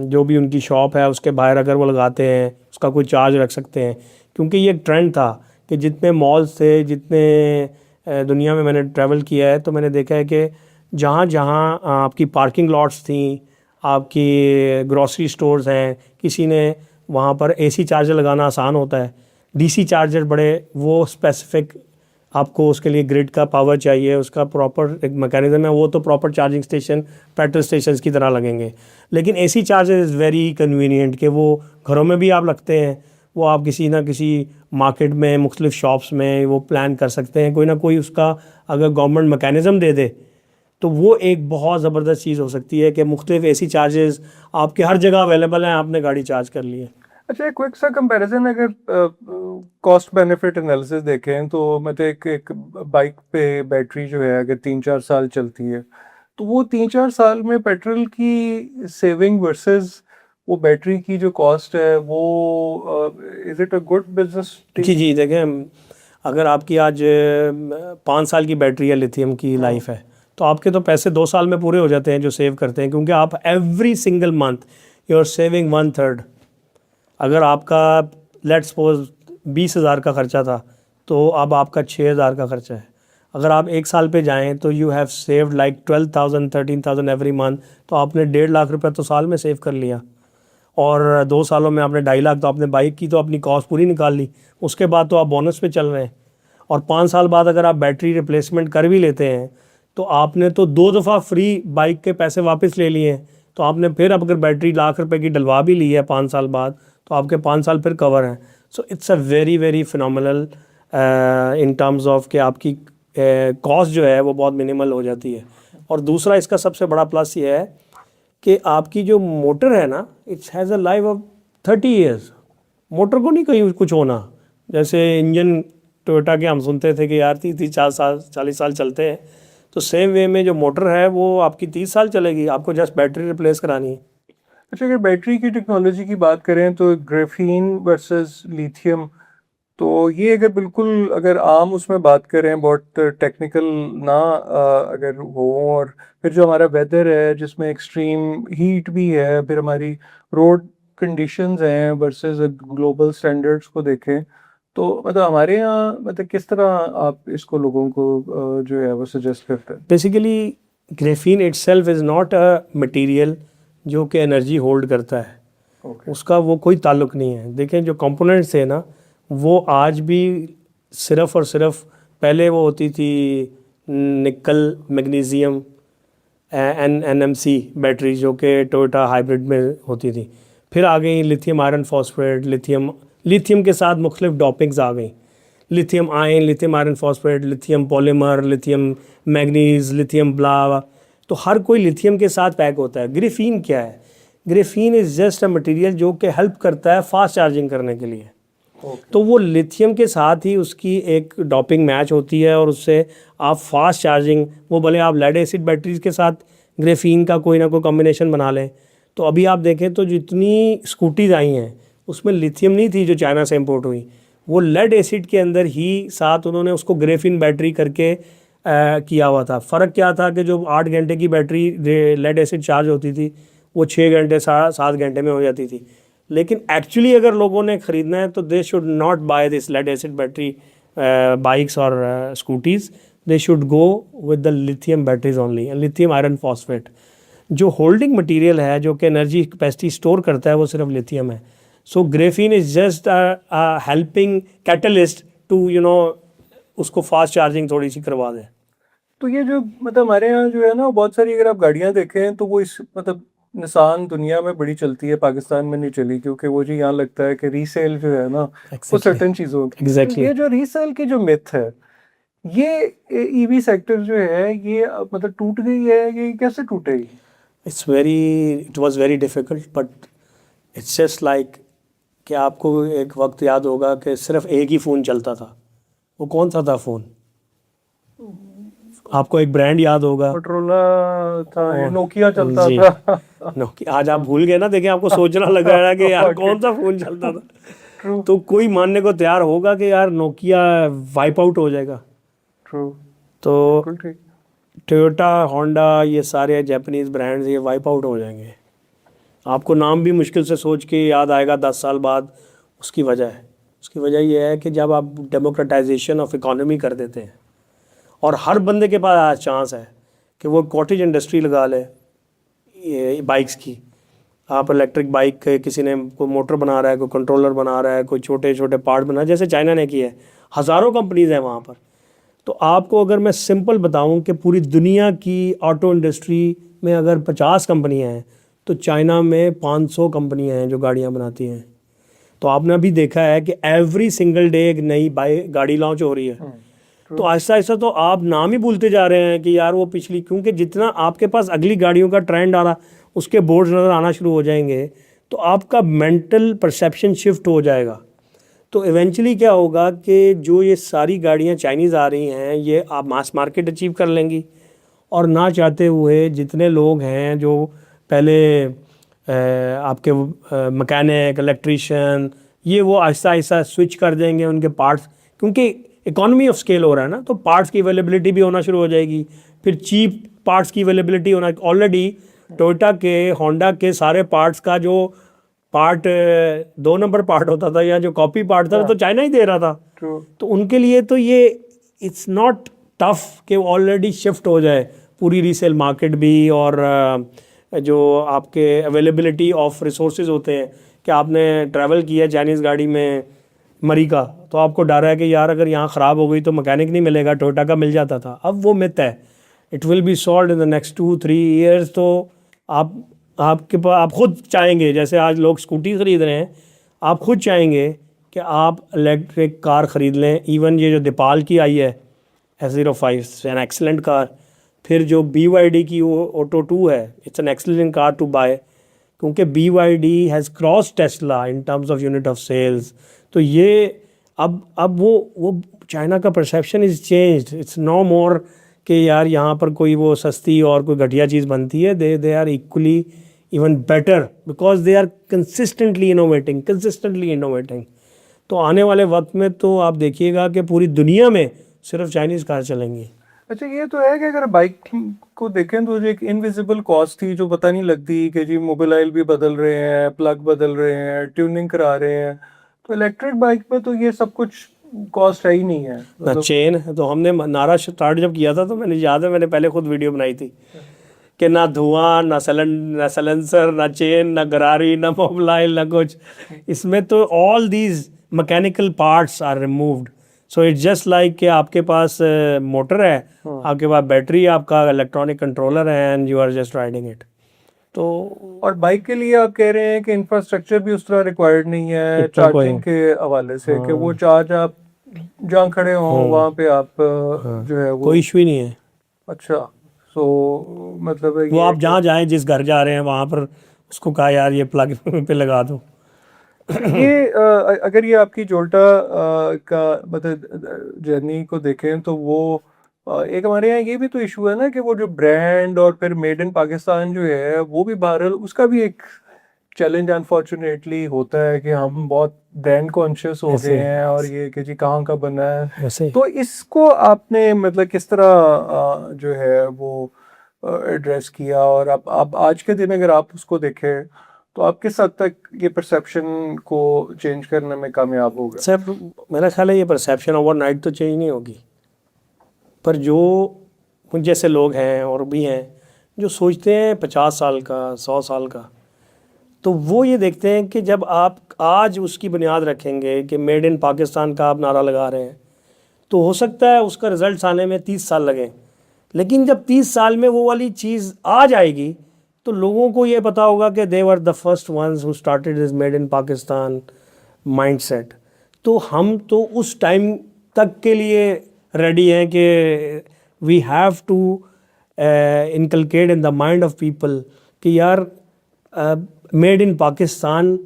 जो भी उनकी शॉप है उसके बाहर, अगर वो लगाते हैं उसका कोई चार्ज रख सकते हैं। क्योंकि ये एक ट्रेंड था कि जितने मॉल्स थे, जितने दुनिया में मैंने ट्रैवल किया है, तो मैंने देखा है कि जहाँ जहाँ आपकी पार्किंग लॉट्स थी, आपकी ग्रॉसरी स्टोर्स हैं, किसी ने वहाँ पर एसी चार्जर लगाना आसान होता है। डीसी चार्जर बड़े वो स्पेसिफिक, आपको उसके लिए ग्रिड का पावर चाहिए, उसका प्रॉपर एक मैकेनिज्म है, वो तो proper charging station petrol stations की तरह लगेंगे। लेकिन AC charger is very convenient कि वो घरों में भी आप लगते हैं, वो आप किसी ना किसी मार्केट में मुख्तलिफ शॉप्स में वो प्लान कर सकते हैं। कोई ना कोई उसका अगर गवर्नमेंट मैकेनिज़्म दे दे तो वो एक बहुत ज़बरदस्त चीज़ हो सकती है कि मुख्तलिफ एसी चार्जेस आपके हर जगह अवेलेबल हैं, आपने गाड़ी चार्ज कर ली है। अच्छा, एक क्विक सा कंपैरिजन, अगर कॉस्ट बेनिफिट एनालिसिस देखें तो मतलब एक बाइक पे बैटरी जो है अगर 3-4 साल चलती है, तो वो 3-4 साल में पेट्रोल की सेविंग वर्सेस वो बैटरी की जो कॉस्ट है, वो is it a good business? जी जी, देखें, अगर आपकी आज 5 साल की बैटरी है, लिथियम की लाइफ है, तो आपके तो पैसे 2 साल में पूरे हो जाते हैं जो सेव करते हैं। क्योंकि आप every single month you are saving 1/3। अगर आपका लेट सपोज 20,000 का खर्चा था, तो अब आपका 6,000 का खर्चा है। अगर आप 1 साल पे जाएं तो you have saved like 12,000 13,000 every month. तो आपने 1.5 लाख रुपये तो साल में सेव कर लिया, और 2 सालों में आपने 2.5 लाख, तो आपने बाइक की तो अपनी कॉस्ट पूरी निकाल ली। उसके बाद तो आप बोनस पे चल रहे हैं। और 5 साल बाद अगर आप बैटरी रिप्लेसमेंट कर भी लेते हैं, तो आपने तो 2 दफ़ा फ्री बाइक के पैसे वापस ले लिए हैं। तो आपने फिर अब अगर बैटरी 1,00,000 रुपए की डलवा भी ली है 5 साल बाद, तो आपके 5 साल फिर कवर हैं। So it's a very very phenomenal in terms of कि आपकी कॉस्ट जो है वो बहुत मिनिमल हो जाती है। और दूसरा इसका सबसे बड़ा प्लस ये है कि आपकी जो मोटर है ना, it's has a life of 30 years. Motor को नहीं कहीं कुछ होना। जैसे इंजन टोयोटा के हम सुनते थे कि यार 30-40 साल 40 साल चलते हैं, तो सेम वे में जो मोटर है वो आपकी 30 साल चलेगी, आपको जस्ट बैटरी रिप्लेस करानी है। अच्छा, अगर बैटरी की टेक्नोलॉजी की बात करें तो ग्राफीन वर्सेस लिथियम, तो ये अगर बिल्कुल अगर आम उसमें बात करें, बहुत टेक्निकल ना अगर हो, और फिर जो हमारा वेदर है जिसमें एक्सट्रीम हीट भी है, फिर हमारी रोड कंडीशंस हैं वर्सेस ग्लोबल स्टैंडर्ड्स को देखें, तो मतलब हमारे यहाँ मतलब किस तरह आप इसको लोगों को जो है वो सजेस्ट करते हैं? Basically graphene itself is not a material जो कि एनर्जी होल्ड करता है। ओके। उसका वो कोई ताल्लुक नहीं है। देखें, जो कंपोनेंट्स थे ना, वो आज भी सिर्फ़ और सिर्फ, पहले वो होती थी निकल मैग्नीशियम NMC बैटरी, जो कि टोयोटा हाइब्रिड में होती थी। फिर आ गई लिथियम आयरन फॉस्फेट, लिथियम के साथ मुख्तलिफ डॉपिंग्स आ गई, lithium ion, lithium iron phosphate, lithium polymer, lithium manganese, lithium blah. तो हर कोई लिथियम के साथ पैक होता है। ग्रेफीन क्या है? Graphene is just a material जो कि हेल्प करता है फास्ट चार्जिंग करने के लिए। तो वो लिथियम के साथ ही उसकी एक डॉपिंग मैच होती है, और उससे आप फास्ट चार्जिंग, वो भले आप लेड एसिड बैटरीज के साथ ग्रेफीन का कोई ना कोई कॉम्बिनेशन बना लें। तो अभी आप देखें तो जितनी स्कूटीज आई हैं उसमें लिथियम नहीं थी जो चाइना से इंपोर्ट हुई, वो लेड एसिड के अंदर ही साथ उन्होंने उसको ग्रेफीन बैटरी करके किया हुआ था। फ़र्क क्या था कि जो 8 घंटे की बैटरी लेड एसिड चार्ज होती थी, वो 6 घंटे 7 घंटे में हो जाती थी। लेकिन एक्चुअली अगर लोगों ने ख़रीदना है तो they should not buy this lead acid battery bikes और scooties, they should go with the lithium batteries only, lithium iron phosphate. जो होल्डिंग मटेरियल है, जो कि एनर्जी कैपेसिटी स्टोर करता है, वो सिर्फ लिथियम है। So graphene is just helping catalyst to उसको फास्ट चार्जिंग थोड़ी सी करवा दें। तो ये जो मतलब हमारे यहाँ जो है ना, बहुत सारी अगर आप गाड़ियाँ देखें तो वो इस मतलब निसान दुनिया में बड़ी चलती है, पाकिस्तान में नहीं चली, क्योंकि वो जी यहाँ लगता है कि रीसेल जो है ना वो Exactly. सर्टेन चीज़ों की। तो Exactly. ये जो रीसेल की जो मिथ है, ये ईवी सेक्टर जो है ये मतलब टूट गई है, ये कैसे टूटेगी? It was very difficult, but it's just like कि आपको एक वक्त याद होगा कि सिर्फ एक ही फ़ोन चलता था। वो कौन सा था फ़ोन? आपको एक ब्रांड याद होगा? मोटरोला था, और- नोकिया चलता जी। था। नोकिया। आज आप भूल गए ना, देखिए आपको सोचना लग रहा है कि यार कौन सा फ़ोन चलता था। ट्रू तो कोई मानने को तैयार होगा कि यार नोकिया वाइप आउट हो जाएगा। ट्रू, तो बिल्कुल ठीक। टोयोटा, होंडा, ये सारे जापानीज़ ब्रांड्स ये वाइप आउट हो जाएंगे। आपको नाम भी मुश्किल से सोच के याद आएगा 10 साल बाद। उसकी वजह यह है कि जब आप डेमोक्रेटाइजेशन ऑफ इकोनॉमी कर देते हैं और हर बंदे के पास आज चांस है कि वो कॉटेज इंडस्ट्री लगा ले ये बाइक्स की। आप इलेक्ट्रिक बाइक के किसी ने कोई मोटर बना रहा है, कोई कंट्रोलर बना रहा है, कोई छोटे छोटे पार्ट बना रहा है, जैसे चाइना ने किया है। हज़ारों कंपनीज़ हैं वहाँ पर। तो आपको अगर मैं सिंपल बताऊं कि पूरी दुनिया की ऑटो इंडस्ट्री में अगर 50 कंपनियां हैं तो चाइना में 500 कंपनियां हैं जो गाड़ियां बनाती हैं। तो आपने अभी देखा है कि एवरी सिंगल डे एक नई गाड़ी लॉन्च हो रही है। तो आहिस्ता आहिस्ता तो आप नाम ही भूलते जा रहे हैं कि यार वो पिछली, क्योंकि जितना आपके पास अगली गाड़ियों का ट्रेंड आ रहा उसके बोर्ड्स नज़र आना शुरू हो जाएंगे तो आपका मेंटल परसेप्शन शिफ्ट हो जाएगा। तो इवेंचुअली क्या होगा कि जो ये सारी गाड़ियाँ चाइनीज़ आ रही हैं ये आप मास मार्केट अचीव कर लेंगी, और ना चाहते हुए जितने लोग हैं जो पहले आपके मैकेनिक, इलेक्ट्रीशियन, ये वो आहिस्ता आहिस्ता स्विच कर देंगे उनके पार्ट्स, क्योंकि इकोनॉमी ऑफ स्केल हो रहा है ना, तो पार्ट्स की अवेलेबिलिटी भी होना शुरू हो जाएगी। फिर चीप पार्ट्स की अवेलेबिलिटी होना, ऑलरेडी टोयोटा के, होंडा के सारे पार्ट्स का जो पार्ट 2 नंबर पार्ट होता था या जो कॉपी पार्ट था वो तो चाइना ही दे रहा था। तो उनके लिए तो ये इट्स नॉट टफ कि ऑलरेडी शिफ्ट हो जाए पूरी रीसेल मार्केट भी, और जो आपके अवेलेबिलिटी ऑफ रिसोर्सेज होते हैं कि आपने ट्रैवल किया चाइनीज़ गाड़ी में मरी का, तो आपको डर है कि यार अगर यहाँ ख़राब हो गई तो मैकेनिक नहीं मिलेगा, टोयोटा का मिल जाता था। अब वो मिथ है, it will be solve in the next 2-3 years. तो आपके पास, आप खुद चाहेंगे, जैसे आज लोग स्कूटी ख़रीद रहे हैं, आप खुद चाहेंगे कि आप इलेक्ट्रिक कार ख़रीद लें। इवन ये जो दीपाल की आई है S05 एन एक्सलेंट कार, फिर जो BYD की वो ऑटो 2 है, it's an excellent car to buy, क्योंकि BYD has cross Tesla in terms of unit of sales. तो ये अब वो चाइना का perception is changed. It's no more कि यार यहाँ पर कोई वो सस्ती और कोई घटिया चीज़ बनती है। They are equally even better because they are consistently innovating. तो आने वाले वक्त में तो आप देखिएगा कि पूरी दुनिया में सिर्फ चाइनीज़ कार चलेंगी। अच्छा, ये तो है कि अगर बाइक को देखें तो जो एक इनविजिबल कॉस्ट थी जो पता नहीं लगती कि जी मोबाइल भी बदल रहे हैं, प्लग बदल रहे हैं, ट्यूनिंग करा रहे हैं, तो इलेक्ट्रिक बाइक में तो ये सब कुछ कॉस्ट है ही नहीं है। ना चेन, तो हमने नारा स्टार्ट जब किया था तो मैंने याद है मैंने पहले खुद वीडियो बनाई थी कि ना धुआं, ना सलेंसर, ना चेन, ना गरारी, ना मोबाइल, ना कुछ। इसमें तो all these mechanical parts are removed. So it's just like कि आपके पास मोटर है, आपके पास बैटरी, आपका इलेक्ट्रॉनिक कंट्रोलर है, and you are just riding it. तो और बाइक के लिए आप कह रहे हैं कि इंफ्रास्ट्रक्चर भी उस तरह रिक्वायर्ड नहीं है इतना कोई- चार्जिंग के हवाले से, कि वो चार्ज आप जहाँ खड़े हों वहाँ पे आप जो है वो कोई इशू ही नहीं है। अच्छा, सो मतलब वो आप जहाँ जाएं, जिस घर जा रहे हैं वहाँ पर उसको कहा यार ये प्लग पे लगा दो। ये अगर ये आपकी जोल्टा का मतलब जर्नी को देखें तो वो एक हमारे यहाँ ये भी तो इशू है ना कि वो जो ब्रांड और फिर मेड इन पाकिस्तान जो है वो भी बहरहाल उसका भी एक चैलेंज अनफॉर्चुनेटली होता है कि हम बहुत ब्रांड कॉन्शियस हो गए हैं और ये कि जी कहाँ का बना है। वैसे तो इसको आपने मतलब किस तरह जो है वो एड्रेस किया, और आप आज के दिन अगर आप उसको देखें तो आप किस हद तक ये परसेप्शन को चेंज करने में कामयाब हो गए? सर मेरा ख्याल है ये परसेप्शन ओवरनाइट तो चेंज नहीं होगी, पर जो मुझ जैसे लोग हैं और भी हैं जो सोचते हैं 50 साल का, 100 साल का, तो वो ये देखते हैं कि जब आप आज उसकी बुनियाद रखेंगे कि मेड इन पाकिस्तान का आप नारा लगा रहे हैं, तो हो सकता है उसका रिज़ल्ट आने में 30 साल लगे, लेकिन जब 30 साल में वो वाली चीज़ आ जाएगी तो लोगों को ये पता होगा कि they were the first ones who started this made in Pakistan mindset. तो हम तो उस टाइम तक के लिए रेडी हैं कि we have to inculcate in the mind of people कि यार मेड इन पाकिस्तान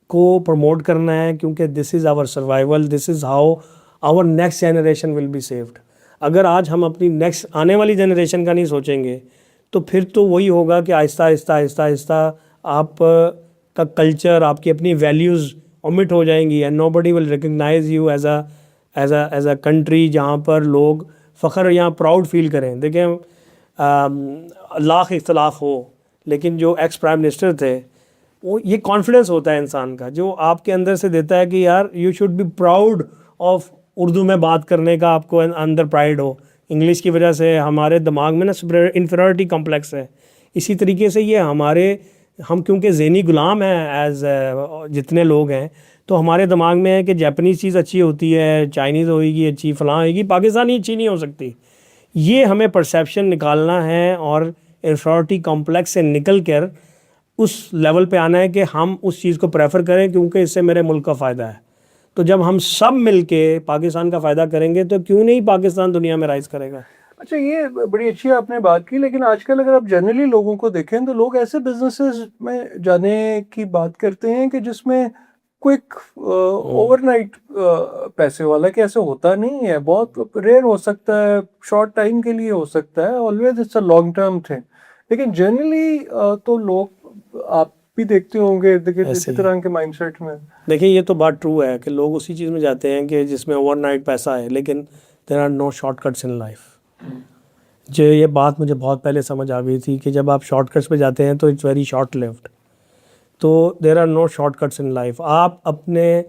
को प्रमोट करना है, क्योंकि this is our survival, this is how our next generation will be saved. अगर आज हम अपनी नेक्स्ट आने वाली जनरेशन का नहीं सोचेंगे तो फिर तो वही होगा कि आहिस्ता आहिस्ता आहिस्ता आहिस्ता आप का कल्चर, आपकी अपनी वैल्यूज़ ओमिट हो जाएंगी and nobody will recognise you as a country जहाँ पर लोग फ़ख्र यहाँ प्राउड फील करें। देखें लाख इख्तलाफ हो, लेकिन जो एक्स प्राइम मिनिस्टर थे वो ये कॉन्फिडेंस होता है इंसान का जो आपके अंदर से देता है कि यार you should be proud of Urdu में बात करने का, आपको अंदर प्राइड हो। इंग्लिश की वजह से हमारे दिमाग में ना इन्फीरियरिटी कॉम्प्लेक्स है। इसी तरीके से ये हम क्योंकि ज़हनी गुलाम हैं एज जितने लोग हैं, तो हमारे दिमाग में है कि जापानीज़ चीज़ अच्छी होती है, चाइनीज़ होएगी अच्छी, फ़लाँ होएगी, पाकिस्तानी अच्छी नहीं हो सकती। ये हमें परसेप्शन निकालना है और इन्फीरियरिटी कॉम्प्लेक्स से निकल कर उस लेवल पे आना है कि हम उस चीज़ को प्रेफर करें क्योंकि इससे मेरे मुल्क का फ़ायदा है। तो जब हम सब मिलके पाकिस्तान का फ़ायदा करेंगे तो क्यों नहीं पाकिस्तान दुनिया में राइज़ करेगा। अच्छा, ये बड़ी अच्छी आपने बात की, लेकिन आजकल अगर आप जनरली लोगों को देखें तो लोग ऐसे बिजनेसेस में जाने की बात करते हैं कि जिसमें क्विक ओवरनाइट पैसे वाला, कि ऐसे होता नहीं है, बहुत रेयर हो सकता है, शॉर्ट टाइम के लिए हो सकता है, always it's a long term thing. लेकिन जनरली तो लोग, आप भी देखते होंगे, देखिए इसी तरह के माइंडसेट में। देखिए ये तो बात ट्रू है कि लोग उसी चीज़ में जाते हैं कि जिसमें ओवरनाइट पैसा है, लेकिन there are no shortcuts in life. जो ये बात मुझे बहुत पहले समझ आ गई थी कि जब आप शॉर्टकट्स पे जाते हैं तो it's very short lived. So there are no shortcuts in life. आप अपने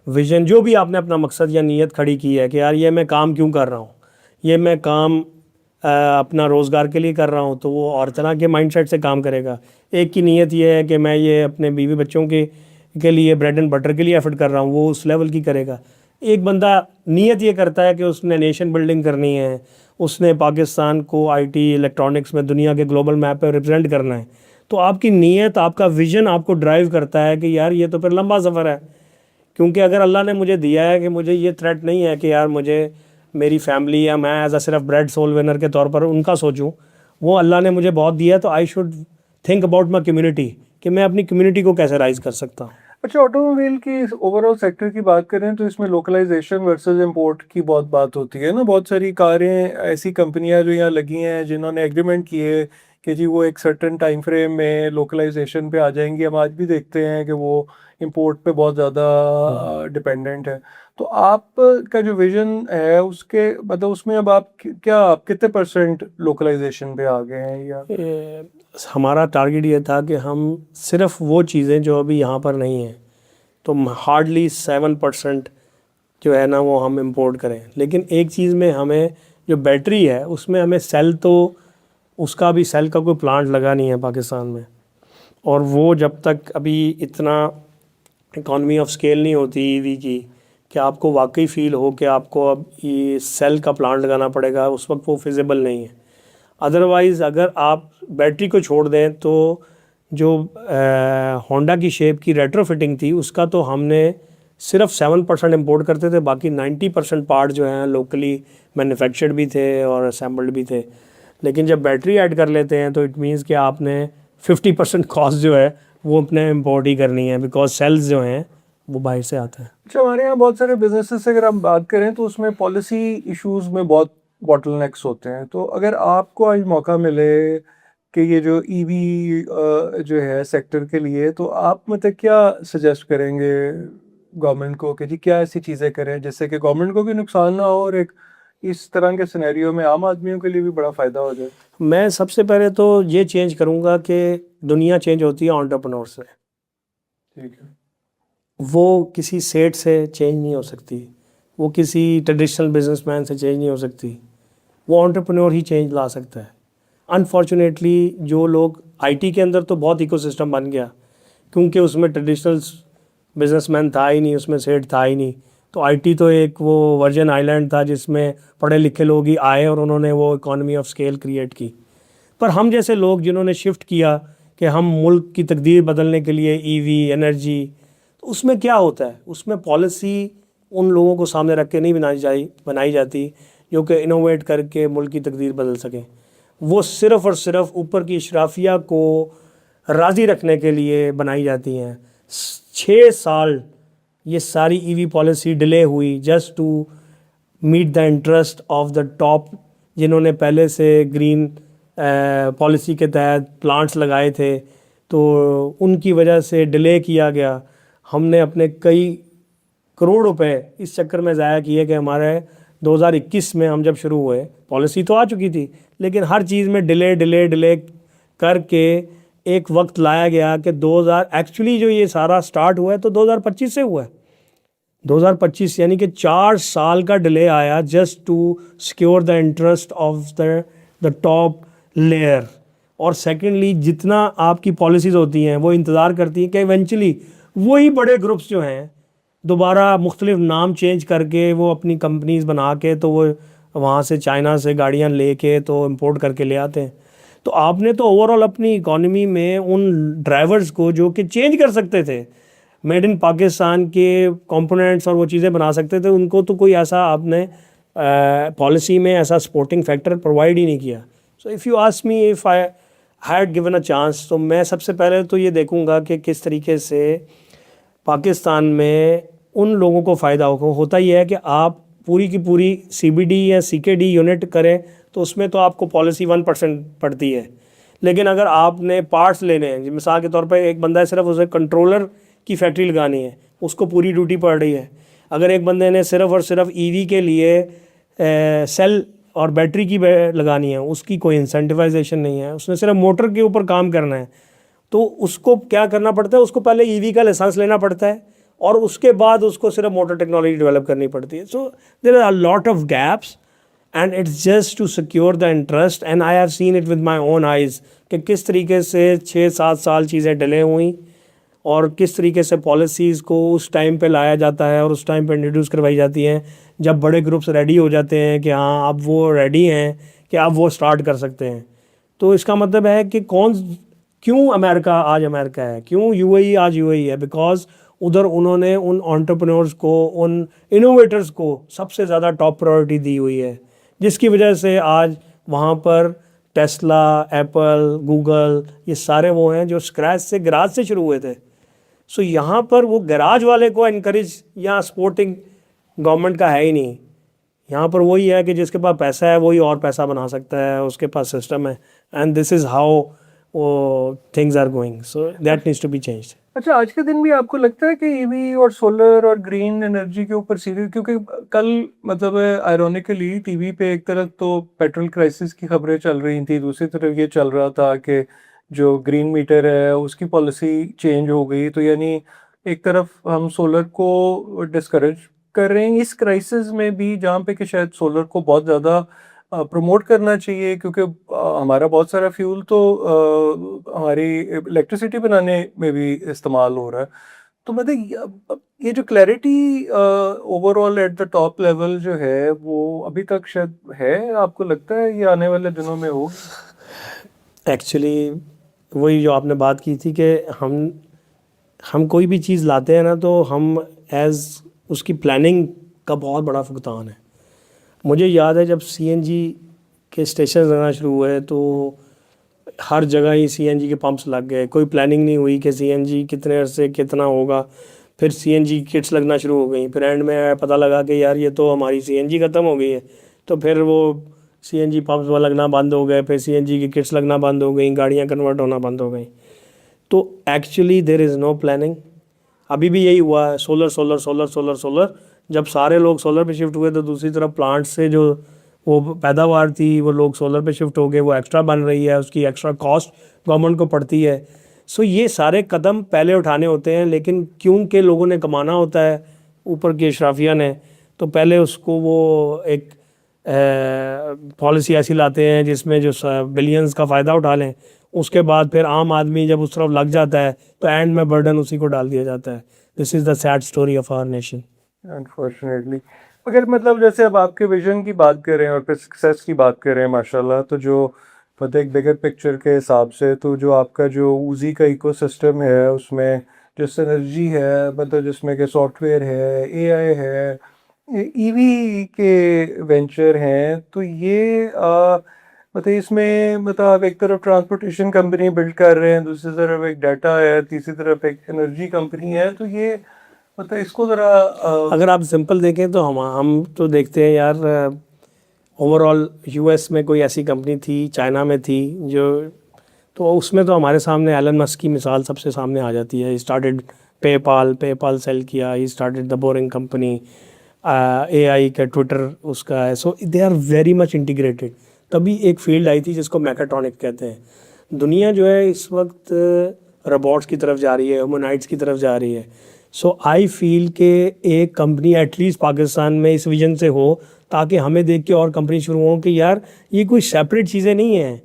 विजन, जो भी आपने अपना मकसद या नीयत खड़ी की है कि यार ये मैं काम क्यों कर रहा हूँ, ये मैं काम अपना रोज़गार के लिए कर रहा हूँ, तो वो और तरह के माइंडसेट से काम करेगा। एक की नीयत ये है कि मैं ये अपने बीवी बच्चों के लिए ब्रेड एंड बटर के लिए एफर्ट कर रहा हूँ, वो उस लेवल की करेगा। एक बंदा नीयत ये करता है कि उसने नेशन बिल्डिंग करनी है, उसने पाकिस्तान को आईटी इलेक्ट्रॉनिक्स में दुनिया के ग्लोबल मैप पे रिप्रेजेंट करना है। तो आपकी नीयत, आपका विजन आपको ड्राइव करता है कि यार ये तो फिर लंबा सफ़र है। क्योंकि अगर अल्लाह ने मुझे दिया है कि मुझे ये थ्रेट नहीं है कि यार मुझे मेरी फैमिली या मैं एज अ सिर्फ ब्रेड सोल विनर के तौर पर उनका सोचूं, वो अल्लाह ने मुझे बहुत दिया है, तो I should think about my community कि मैं अपनी कम्युनिटी को कैसे राइज कर सकता हूँ। अच्छा, ऑटोमोबाइल की ओवरऑल सेक्टर की बात करें तो इसमें लोकलाइजेशन वर्सेस इंपोर्ट की बहुत बात होती है ना। बहुत सारी कारें, ऐसी कंपनियां जो यहाँ लगी हैं जिन्होंने एग्रीमेंट किए कि जी वो एक सर्टेन टाइम फ्रेम में लोकलाइजेशन पे आ जाएंगी। हम आज भी देखते हैं कि वो इंपोर्ट पे बहुत ज़्यादा डिपेंडेंट है। तो आप का जो विजन है उसके मतलब उसमें अब आप कितने % लोकलाइजेशन पे आ गए हैं? या हमारा टारगेट ये था कि हम सिर्फ वो चीज़ें जो अभी यहाँ पर नहीं हैं, तो हार्डली 7% जो है ना वो हम इंपोर्ट करें। लेकिन एक चीज़ में हमें, जो बैटरी है उसमें हमें सेल, तो उसका भी सेल का कोई प्लांट लगा नहीं है पाकिस्तान में, और वो जब तक अभी इतना इकॉनमी ऑफ स्केल नहीं होती ईवी की कि आपको वाकई फ़ील हो कि आपको अब ये सेल का प्लांट लगाना पड़ेगा, उस वक्त वो फिजिबल नहीं है। अदरवाइज़ अगर आप बैटरी को छोड़ दें तो जो होंडा की शेप की रेट्रोफिटिंग थी उसका तो हमने सिर्फ 7% इम्पोर्ट करते थे, बाकी 90% पार्ट जो हैं लोकली मैन्युफैक्चर्ड भी थे और असेंबल्ड भी थे। लेकिन जब बैटरी ऐड कर लेते हैं तो इट मीन्स कि आपने 50% कॉस्ट जो है वो अपने इम्पोर्ट ही करनी है, बिकॉज सेल्स जो हैं वो बाहर से आते हैं। अच्छा, हमारे यहाँ बहुत सारे बिजनेसेस से अगर हम बात करें तो उसमें पॉलिसी इश्यूज में बहुत बॉटलनेक्स होते हैं। तो अगर आपको आज मौका मिले कि ये जो ईवी जो है सेक्टर के लिए, तो आप मतलब क्या सजेस्ट करेंगे गवर्नमेंट को कि जी क्या ऐसी चीज़ें करें जिससे कि गवर्नमेंट को भी नुकसान ना हो और एक इस तरह के सिनेरियो में आम आदमियों के लिए भी बड़ा फ़ायदा हो जाए? मैं सबसे पहले तो ये चेंज करूँगा कि दुनिया चेंज होती है एंटरप्रेन्योर से। ठीक है। वो किसी सेठ से चेंज नहीं हो सकती, वो किसी ट्रेडिशनल बिजनेसमैन से चेंज नहीं हो सकती, वो एंटरप्रेन्योर ही चेंज ला सकता है। अनफॉर्चुनेटली जो लोग आईटी के अंदर तो बहुत इकोसिस्टम बन गया, क्योंकि उसमें ट्रेडिशनल बिजनेसमैन था ही नहीं, उसमें सेठ था ही नहीं। तो आईटी तो एक वो वर्जन आइलैंड था जिसमें पढ़े लिखे लोग ही आए और उन्होंने वो इकॉनमी ऑफ स्केल क्रिएट की। पर हम जैसे लोग जिन्होंने शिफ्ट किया कि हम मुल्क की तकदीर बदलने के लिए ईवी एनर्जी, तो उसमें क्या होता है, उसमें पॉलिसी उन लोगों को सामने रख के नहीं बनाई जाती जो कि इनोवेट करके मुल्क की तकदीर बदल सकें। वो सिर्फ़ और सिर्फ ऊपर की इशराफिया को राज़ी रखने के लिए बनाई जाती हैं। 6 साल ये सारी ईवी पॉलिसी डिले हुई just to meet the interest of the top, जिन्होंने पहले से ग्रीन पॉलिसी के तहत प्लांट्स लगाए थे, तो उनकी वजह से डिले किया गया। हमने अपने कई करोड़ रुपए इस चक्कर में ज़ाया किए कि हमारे 2021 में हम जब शुरू हुए, पॉलिसी तो आ चुकी थी, लेकिन हर चीज़ में डिले डिले डिले करके एक वक्त लाया गया कि 2000 एक्चुअली जो ये सारा स्टार्ट हुआ है तो 2025 से हुआ है। 2025 यानी कि 4 साल का डिले आया just to secure the interest of the top layer. और सेकेंडली, जितना आपकी पॉलिसीज़ होती हैं वो इंतज़ार करती हैं कि इवेंचुअली वही बड़े ग्रुप्स जो हैं दोबारा मुख्तलिफ नाम चेंज करके वो अपनी कंपनीज बना के तो वो वहाँ से चाइना से गाड़ियाँ लेके तो इंपोर्ट करके ले आते हैं। तो आपने तो ओवरऑल अपनी इकॉनमी में उन ड्राइवर्स को जो कि चेंज कर सकते थे, मेड इन पाकिस्तान के कंपोनेंट्स और वो चीज़ें बना सकते थे, उनको तो कोई ऐसा आपने पॉलिसी में ऐसा सपोर्टिंग फैक्टर प्रोवाइड ही नहीं किया। So if you ask me if I had given a chance, तो मैं सबसे पहले तो ये देखूँगा कि किस तरीके से पाकिस्तान में उन लोगों को फ़ायदा होता ही है कि आप पूरी की पूरी CBD या CKD यूनिट करें तो उसमें तो आपको पॉलिसी 1% पड़ती है। लेकिन अगर आपने पार्ट्स लेने हैं, मिसाल के तौर पर एक बंदा है सिर्फ उसे कंट्रोलर की फैक्ट्री लगानी है, उसको पूरी ड्यूटी पड़ रही है। अगर एक बंदे ने सिर्फ और सिर्फ EV के लिए सेल और बैटरी की लगानी है, उसकी कोई इंसेंटिवाइजेशन नहीं है, उसने सिर्फ मोटर के ऊपर काम करना है, तो उसको क्या करना पड़ता है, उसको पहले EV का लाइसेंस लेना पड़ता है और उसके बाद उसको सिर्फ मोटर टेक्नोलॉजी डेवलप करनी पड़ती है। So there are lot of gaps and it's just to secure the interest. And I have seen it with my own eyes कि किस तरीके से 6-7 साल चीज़ें डिले हुई और किस तरीके से पॉलिसीज़ को उस टाइम पे लाया जाता है और उस टाइम पे इंट्रोड्यूस करवाई जाती हैं जब बड़े ग्रुप्स रेडी हो जाते हैं कि हाँ अब वो रेडी हैं कि आप वो स्टार्ट कर सकते हैं। तो इसका मतलब है कि क्यों अमेरिका आज अमेरिका है, क्यों UAE आज UAE है, बिकॉज उधर उन्होंने उन एंटरप्रेन्योर्स को, उन इनोवेटर्स को सबसे ज़्यादा टॉप प्रायोरिटी दी हुई है, जिसकी वजह से आज वहाँ पर टेस्ला, एप्पल, गूगल, ये सारे वो हैं जो स्क्रैच से, गराज से शुरू हुए थे। सो यहाँ पर वो गराज वाले को इनकरेज या सपोर्टिंग गवर्नमेंट का है ही नहीं। यहाँ पर वही है कि जिसके पास पैसा है वही और पैसा बना सकता है, उसके पास सिस्टम है, and this is how things are going. So that needs to be changed. अच्छा, आज के दिन भी आपको लगता है कि ईवी और सोलर और ग्रीन एनर्जी के ऊपर सीरियस, क्योंकि कल मतलब आयरॉनिकली टीवी पे एक तरफ तो पेट्रोल क्राइसिस की खबरें चल रही थी, दूसरी तरफ ये चल रहा था कि जो ग्रीन मीटर है उसकी पॉलिसी चेंज हो गई, तो यानी एक तरफ हम सोलर को डिस्करेज कर रहे हैं इस क्राइसिस में भी, जहाँ पे कि शायद सोलर को बहुत ज़्यादा प्रमोट करना चाहिए, क्योंकि हमारा बहुत सारा फ्यूल तो हमारी इलेक्ट्रिसिटी बनाने में भी इस्तेमाल हो रहा है। तो मतलब ये जो clarity overall at the top level जो है वो अभी तक शायद है, आपको लगता है ये आने वाले दिनों में होगी? एक्चुअली वही जो आपने बात की थी कि हम कोई भी चीज़ लाते हैं ना, तो हम एज़ उसकी प्लानिंग का बहुत बड़ा भुगतान है। मुझे याद है जब CNG के स्टेशन लगना शुरू हुए तो हर जगह ही CNG के पंप्स लग गए, कोई प्लानिंग नहीं हुई कि CNG कितने अरसे कितना होगा। फिर CNG किट्स लगना शुरू हो गई, फिर एंड में पता लगा कि यार ये तो हमारी CNG ख़त्म हो गई है, तो फिर वो CNG पंप्स लगना बंद हो गए, फिर CNG की किट्स लगना बंद हो गई, गाड़ियाँ कन्वर्ट होना बंद हो गई। तो actually there is no planning. अभी भी यही हुआ है, solar solar solar solar solar. जब सारे लोग सोलर पे शिफ्ट हुए तो दूसरी तरफ प्लांट से जो वो पैदावार थी वो लोग सोलर पे शिफ्ट हो गए, वो एक्स्ट्रा बन रही है, उसकी एक्स्ट्रा कॉस्ट गवर्नमेंट को पड़ती है। सो ये सारे कदम पहले उठाने होते हैं, लेकिन क्योंकि लोगों ने कमाना होता है ऊपर की अशराफिया ने, तो पहले उसको वो एक पॉलिसी ऐसी लाते हैं जिसमें जो बिलियंस का फ़ायदा उठा लें, उसके बाद फिर आम आदमी जब उस तरफ लग जाता है तो एंड में बर्डन उसी को डाल दिया जाता है। This is the sad story of our nation unfortunately. अगर मतलब जैसे अब आपके विजन की बात करें और फिर सक्सेस की बात करें माशाल्लाह, तो जो मतलब एक बिगर पिक्चर के हिसाब से, तो जो आपका जो ऊजी का इकोसिस्टम है उसमें जो सिनर्जी है, मतलब जिसमें कि सॉफ्टवेयर है, AI है, ईवी के वेंचर हैं तो ये मतलब इसमें मतलब आप एक तरफ ट्रांसपोर्टेशन कंपनी बिल्ड कर रहे हैं, दूसरी तरफ एक डाटा है, तीसरी तरफ एक एनर्जी कंपनी है, तो ये मतलब इसको ज़रा अगर आप सिंपल देखें तो हम तो देखते हैं यार, ओवरऑल यूएस में कोई ऐसी कंपनी थी, चाइना में थी जो, तो उसमें तो हमारे सामने एलन मस्क की मिसाल सबसे सामने आ जाती है. ही स्टार्टेड पेपाल सेल किया, he started the boring company, AI का ट्विटर उसका है. So they are very much integrated. तभी एक फील्ड आई थी जिसको मैकाट्रॉनिक कहते हैं. दुनिया जो है इस वक्त रोबोट्स की तरफ जा रही है, ह्यूमनॉइड्स की तरफ जा रही है. सो आई फील के एक कंपनी एटलीस्ट पाकिस्तान में इस विजन से हो ताकि हमें देख के और कंपनी शुरू हो कि यार ये कोई सेपरेट चीज़ें नहीं हैं.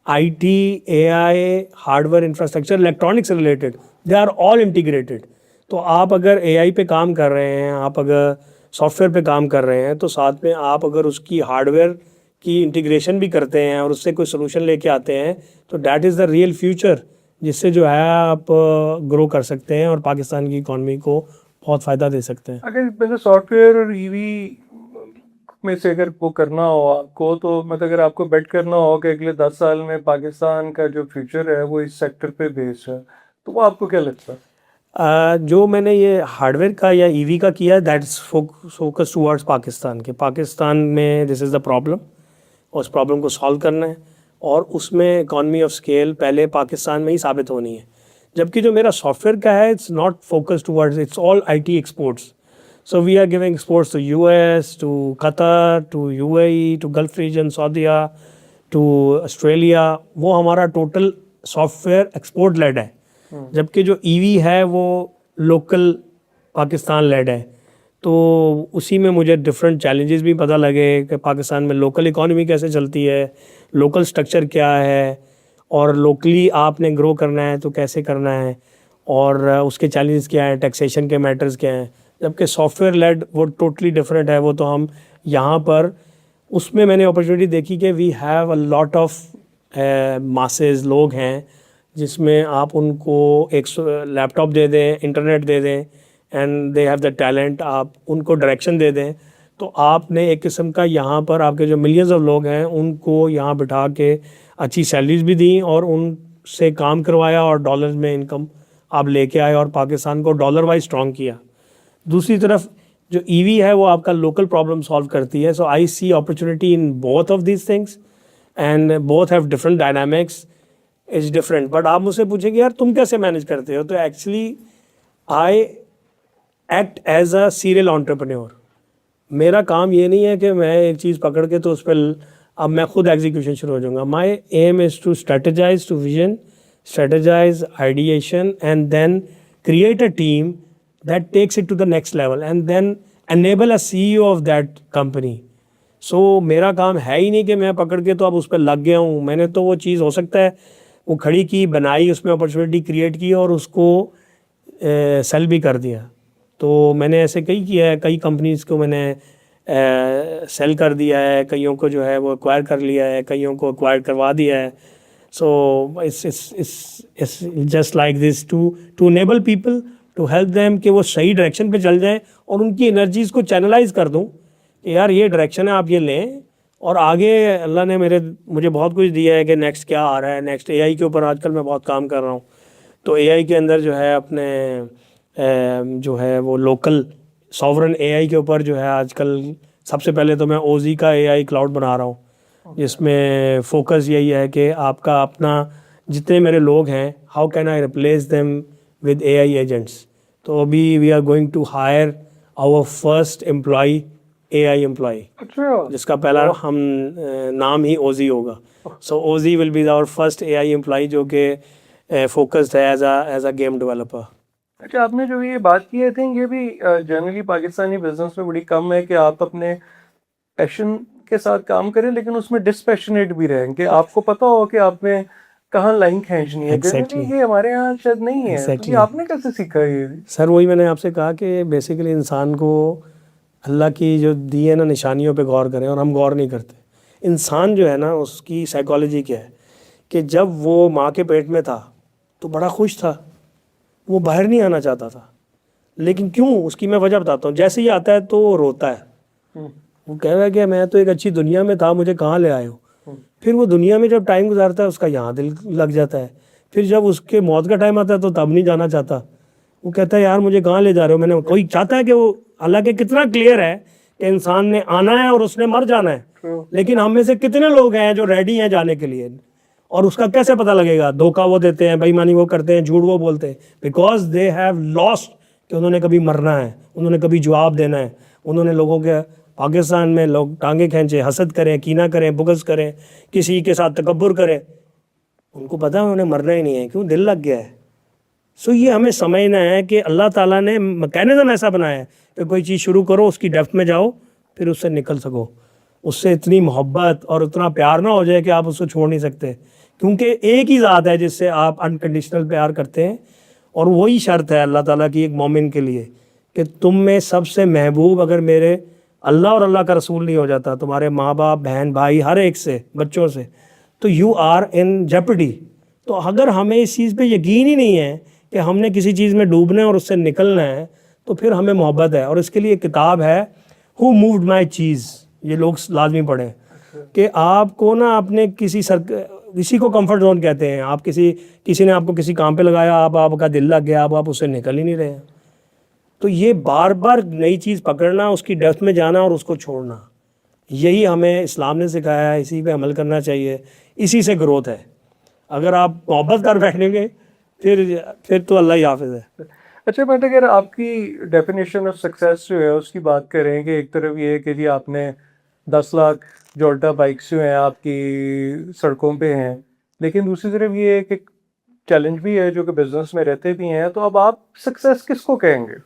IT, AI, hardware infrastructure, electronics related, they are all integrated. तो आप अगर एआई पे काम कर रहे हैं, आप अगर सॉफ्टवेयर पे काम कर रहे हैं, तो साथ में आप अगर उसकी हार्डवेयर की इंटीग्रेशन भी करते हैं और उससे कोई सोल्यूशन लेके आते हैं, तो that is the real future जिससे जो है आप ग्रो कर सकते हैं और पाकिस्तान की इकॉनमी को बहुत फ़ायदा दे सकते हैं. अगर मतलब सॉफ्टवेयर और ईवी में से अगर वो करना हो आपको, तो मतलब अगर आपको बेट करना हो कि अगले 10 साल में पाकिस्तान का जो फ्यूचर है वो इस सेक्टर पे बेस्ड है, तो वो आपको क्या लगता है? जो मैंने ये हार्डवेयर का या ईवी का किया है, दैट्स फोकस टुवर्ड्स पाकिस्तान के. पाकिस्तान में दिस इज़ द प्रॉब्लम, और उस प्रॉब्लम को सॉल्व करना है, और उसमें इकॉनमी ऑफ स्केल पहले पाकिस्तान में ही साबित होनी है. जबकि जो मेरा सॉफ्टवेयर का है, it's not focus towards, it's all IT exports. So we are giving exports to US, to Qatar, to UAE, to Gulf region, सऊदीया, टू ऑस्ट्रेलिया. वो हमारा टोटल सॉफ्टवेयर एक्सपोर्ट लेड है. जबकि जो ईवी है वो लोकल पाकिस्तान लेड है. तो उसी में मुझे डिफरेंट चैलेंजेस भी पता लगे कि पाकिस्तान में लोकल इकॉनमी कैसे चलती है, लोकल स्ट्रक्चर क्या है, और लोकली आपने ग्रो करना है तो कैसे करना है, और उसके चैलेंजेस क्या हैं, टैक्सेशन के मैटर्स क्या हैं. जबकि सॉफ्टवेयर लेड वो टोटली डिफरेंट है. वो तो हम यहाँ पर उसमें मैंने अपॉर्चुनिटी देखी कि we have a lot of masses लोग हैं जिसमें आप उनको एक लैपटॉप दे दें, इंटरनेट दे दें, and they have the talent, आप उनको डायरेक्शन दे दें, तो आपने एक किस्म का यहाँ पर आपके जो मिलियंस ऑफ लोग हैं उनको यहाँ बिठा के अच्छी सैलरीज भी दी और उनसे काम करवाया और डॉलर्स में इनकम आप लेके आए और पाकिस्तान को डॉलर वाइज स्ट्रॉन्ग किया. दूसरी तरफ जो ईवी है वो आपका लोकल प्रॉब्लम सॉल्व करती है. So I see opportunity in both of these things, and both have different dynamics, is different. But आप मुझसे पूछेंगे यार तुम कैसे मैनेज करते हो, तो actually I act as a serial entrepreneur. मेरा काम ये नहीं है कि मैं एक चीज़ पकड़ के तो उस पर अब मैं खुद एग्जीक्यूशन शुरू हो जाऊँगा. My aim is to strategize, to vision, strategize, ideation, and then create a team that takes it to the next level and then enable a CEO of that company. So मेरा काम है ही नहीं कि मैं पकड़ के तो अब उस पर लग गया हूँ. मैंने तो वो चीज़ हो सकता है वो खड़ी की, बनाई, उसमें अपॉर्चुनिटी क्रिएट की और उसको सेल भी कर दिया. तो मैंने ऐसे कई किया है, कई कंपनीज़ को मैंने सेल कर दिया है, कईयों को जो है वो एक्वायर कर लिया है, कईयों को एक्वायर करवा दिया है. So it's just like this to enable people, to help them कि वो सही डायरेक्शन पे चल जाएं और उनकी एनर्जीज़ को चैनलाइज कर दूं कि यार ये डायरेक्शन है, आप ये लें. और आगे अल्लाह ने मुझे बहुत कुछ दिया है कि नेक्स्ट क्या आ रहा है. नेक्स्ट एआई के ऊपर आजकल मैं बहुत काम कर रहा हूँ. तो एआई के अंदर जो है अपने जो है वो लोकल सॉवरन एआई के ऊपर जो है आजकल सबसे पहले तो मैं ओजी का एआई क्लाउड बना रहा हूँ, जिसमें फोकस यही है कि आपका अपना जितने मेरे लोग हैं, how can I replace them with AI agents. तो अभी we are going to hire our first employee, AI employee, जिसका पहला हम नाम ही ओजी होगा. So OG will be our first AI employee जो कि फोकस्ड है एज अ गेम डेवलपर. अच्छा, आपने जो ये बात की, आई थिंक ये भी जनरली पाकिस्तानी बिजनेस में बड़ी कम है कि आप अपने पैशन के साथ काम करें लेकिन उसमें डिस्पैशनेट भी रहें, कि आपको पता हो कि आपने कहाँ लाइन खींचनी है. Exactly. ये हमारे यहाँ शायद नहीं है. Exactly. तो ये आपने कैसे सीखा ये? सर वही मैंने आपसे कहा कि बेसिकली इंसान को अल्लाह की जो दी है ना निशानियों पे गौर करें, और हम गौर नहीं करते. इंसान जो है ना उसकी साइकोलॉजी क्या है कि जब वो माँ के पेट में था तो बड़ा खुश था, वो बाहर नहीं आना चाहता था. लेकिन क्यों, उसकी मैं वजह बताता हूँ. जैसे ही आता है तो वो रोता है, वो कह रहा है कि मैं तो एक अच्छी दुनिया में था, मुझे कहाँ ले आए हो। फिर वो दुनिया में जब टाइम गुजारता है उसका यहाँ दिल लग जाता है, फिर जब उसके मौत का टाइम आता है तो तब नहीं जाना चाहता। वो कहता है यार मुझे कहाँ ले जा रहे हो, मैंने कोई चाहता है कि वो, हालांकि कितना क्लियर है कि इंसान ने आना है और उसने मर जाना है, लेकिन हम में से कितने लोग हैं जो रेडी हैं जाने के लिए, और उसका कैसे पता लगेगा? धोखा वो देते हैं, बेईमानी वो करते हैं, झूठ वो बोलते हैं, बिकॉज दे हैव लॉस्ट कि उन्होंने कभी मरना है, उन्होंने कभी जवाब देना है। उन्होंने लोगों के, पाकिस्तान में लोग टांगे खींचे, हसद करें, कीना करें, बुग़्ज़ करें, किसी के साथ तकब्बुर करें, उनको पता है उन्हें मरना ही नहीं है, क्यों? दिल लग गया है। सो ये हमें समझना है कि अल्लाह ताला ने मैकेनिज़्म ऐसा बनाया है कि कोई चीज़ शुरू करो, उसकी डेप्थ में जाओ, फिर उससे निकल सको। उससे इतनी मोहब्बत और उतना प्यार ना हो जाए कि आप उसको छोड़ नहीं सकते, क्योंकि एक ही ज़ात है जिससे आप अनकंडीशनल प्यार करते हैं, और वही शर्त है अल्लाह ताला की एक मोमिन के लिए कि तुम में सबसे महबूब अगर मेरे अल्लाह और अल्लाह का रसूल नहीं हो जाता, तुम्हारे माँ बाप, बहन भाई, हर एक से, बच्चों से, तो यू आर इन जेपडी। तो अगर हमें इस चीज़ पे यकीन ही नहीं है कि हमने किसी चीज़ में डूबना है और उससे निकलना है, तो फिर हमें मोहब्बत है। और इसके लिए एक किताब है, हु मूव्ड माई चीज़, ये लोग लाजमी पढ़ें, कि आपको ना अपने किसी को कंफर्ट जोन कहते हैं, आप किसी ने आपको किसी काम पे लगाया, आपका दिल लग गया, आप उससे निकल ही नहीं रहे हैं। तो ये बार बार नई चीज़ पकड़ना, उसकी डेप्थ में जाना और उसको छोड़ना, यही हमें इस्लाम ने सिखाया है, इसी पे अमल करना चाहिए, इसी से ग्रोथ है। अगर आप मोहब्बत कर बैठेंगे फिर तो अल्लाह ही हाफिज़ है। अच्छा, बट अगर आपकी डेफिनेशन ऑफ सक्सेस जो है उसकी बात करें कि एक तरफ ये है कि जी आपने 10 लाख जोल्टा बाइक्स जो हैं आपकी सड़कों पे हैं, लेकिन दूसरी तरफ ये है कि चैलेंज भी है जो कि बिजनेस में रहते भी हैं, तो अब आप सक्सेस किसको कहेंगे?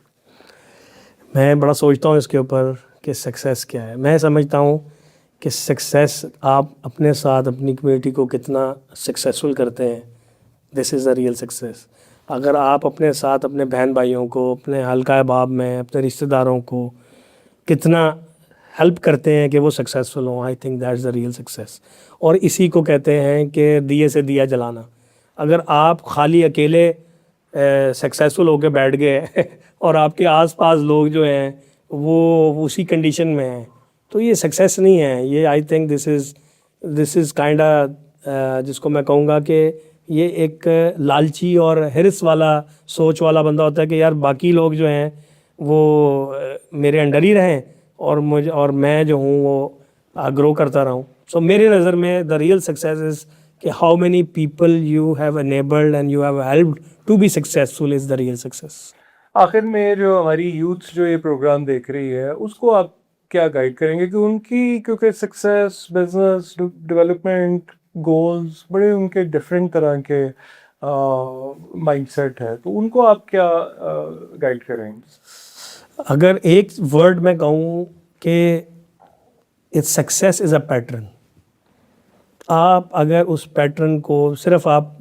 मैं बड़ा सोचता हूँ इसके ऊपर कि सक्सेस क्या है। मैं समझता हूँ कि सक्सेस आप अपने साथ अपनी कम्युनिटी को कितना सक्सेसफुल करते हैं, this is the real success. अगर आप अपने साथ अपने बहन भाइयों को, अपने हल्का अहबाब में, अपने रिश्तेदारों को कितना हेल्प करते हैं कि वो सक्सेसफुल हों, I think that's the real success. और इसी को कहते हैं कि दिए से दिया जलाना। अगर आप खाली अकेले सक्सेसफुल होकर बैठ गए और आपके आसपास लोग जो हैं वो उसी कंडीशन में हैं, तो ये सक्सेस नहीं है। ये आई थिंक दिस इज़ काइंड जिसको मैं कहूँगा कि ये एक लालची और हिर्स वाला सोच वाला बंदा होता है कि यार बाकी लोग जो हैं वो मेरे अंडर ही रहें और मैं जो हूँ वो ग्रो करता रहूँ। सो मेरी नज़र में द रियल सक्सेस इज़ कि how many people you have enabled and you have helped to be successful is the real success. आखिर में जो हमारी यूथ जो ये प्रोग्राम देख रही है उसको आप क्या गाइड करेंगे कि उनकी, क्योंकि सक्सेस, बिजनेस डेवलपमेंट, गोल्स बड़े उनके डिफरेंट तरह के माइंडसेट है, तो उनको आप क्या गाइड करेंगे? अगर एक वर्ड में कहूँ कि its success is a pattern, आप अगर उस पैटर्न को सिर्फ आप,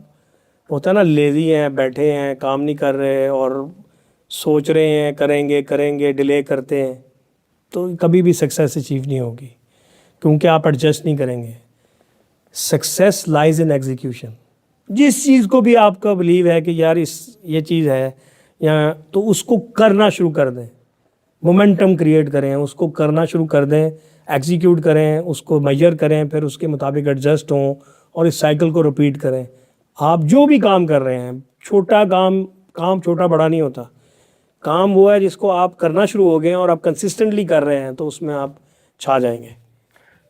होता है ना, लेज़ी हैं, बैठे हैं, काम नहीं कर रहे और सोच रहे हैं करेंगे डिले करते हैं, तो कभी भी सक्सेस अचीव नहीं होगी, क्योंकि आप एडजस्ट नहीं करेंगे। Success lies in execution. जिस चीज़ को भी आपका बिलीव है कि यार ये चीज़ है, या तो उसको करना शुरू कर दें, मोमेंटम क्रिएट करें, उसको करना शुरू कर दें, एग्जीक्यूट करें, उसको मेजर करें, फिर उसके मुताबिक एडजस्ट हों और इस साइकिल को रिपीट करें। आप जो भी काम कर रहे हैं, छोटा काम छोटा बड़ा नहीं होता, काम वो है जिसको आप करना शुरू हो गए और आप कंसिस्टेंटली कर रहे हैं, तो उसमें आप छा जाएंगे।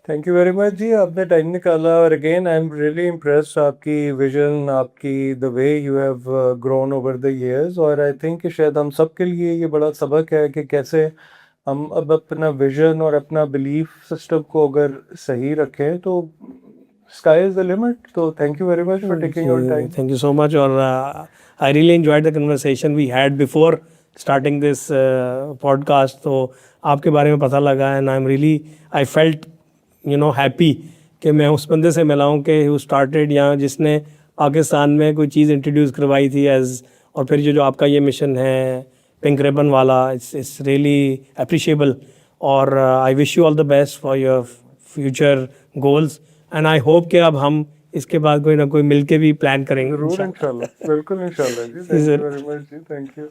थैंक यू वेरी मच जी, आपने टाइम निकाला, और again I am really impressed आपकी विजन, आपकी the way you have grown over the years, और आई थिंक कि शायद हम सब के लिए ये बड़ा सबक है कि कैसे हम अब अपना विजन और अपना बिलीफ सिस्टम को अगर सही रखें तो स्काई इज़ द लिमिट। तो thank you very much for taking your time. Thank you so much, और I really enjoyed the conversation we had before starting this podcast. तो आपके बारे में पता लगा, एंड आई फेल्ट हैप्पी कि मैं उस बंदे से मिला हूँ कि हु स्टार्टेड, या जिसने पाकिस्तान में कोई चीज़ इंट्रोड्यूस करवाई थी और फिर जो आपका ये मिशन है पिंक रिबन वाला, इट्स रियली अप्रिशिएबल। और I wish you all the best for your future goals, and I hope कि अब हम इसके बाद कोई ना कोई मिल के भी प्लान करेंगे। जरूर, इंशाल्लाह, बिल्कुल इंशाल्लाह जी। थैंक यू वेरी मच जी, थैंक यू।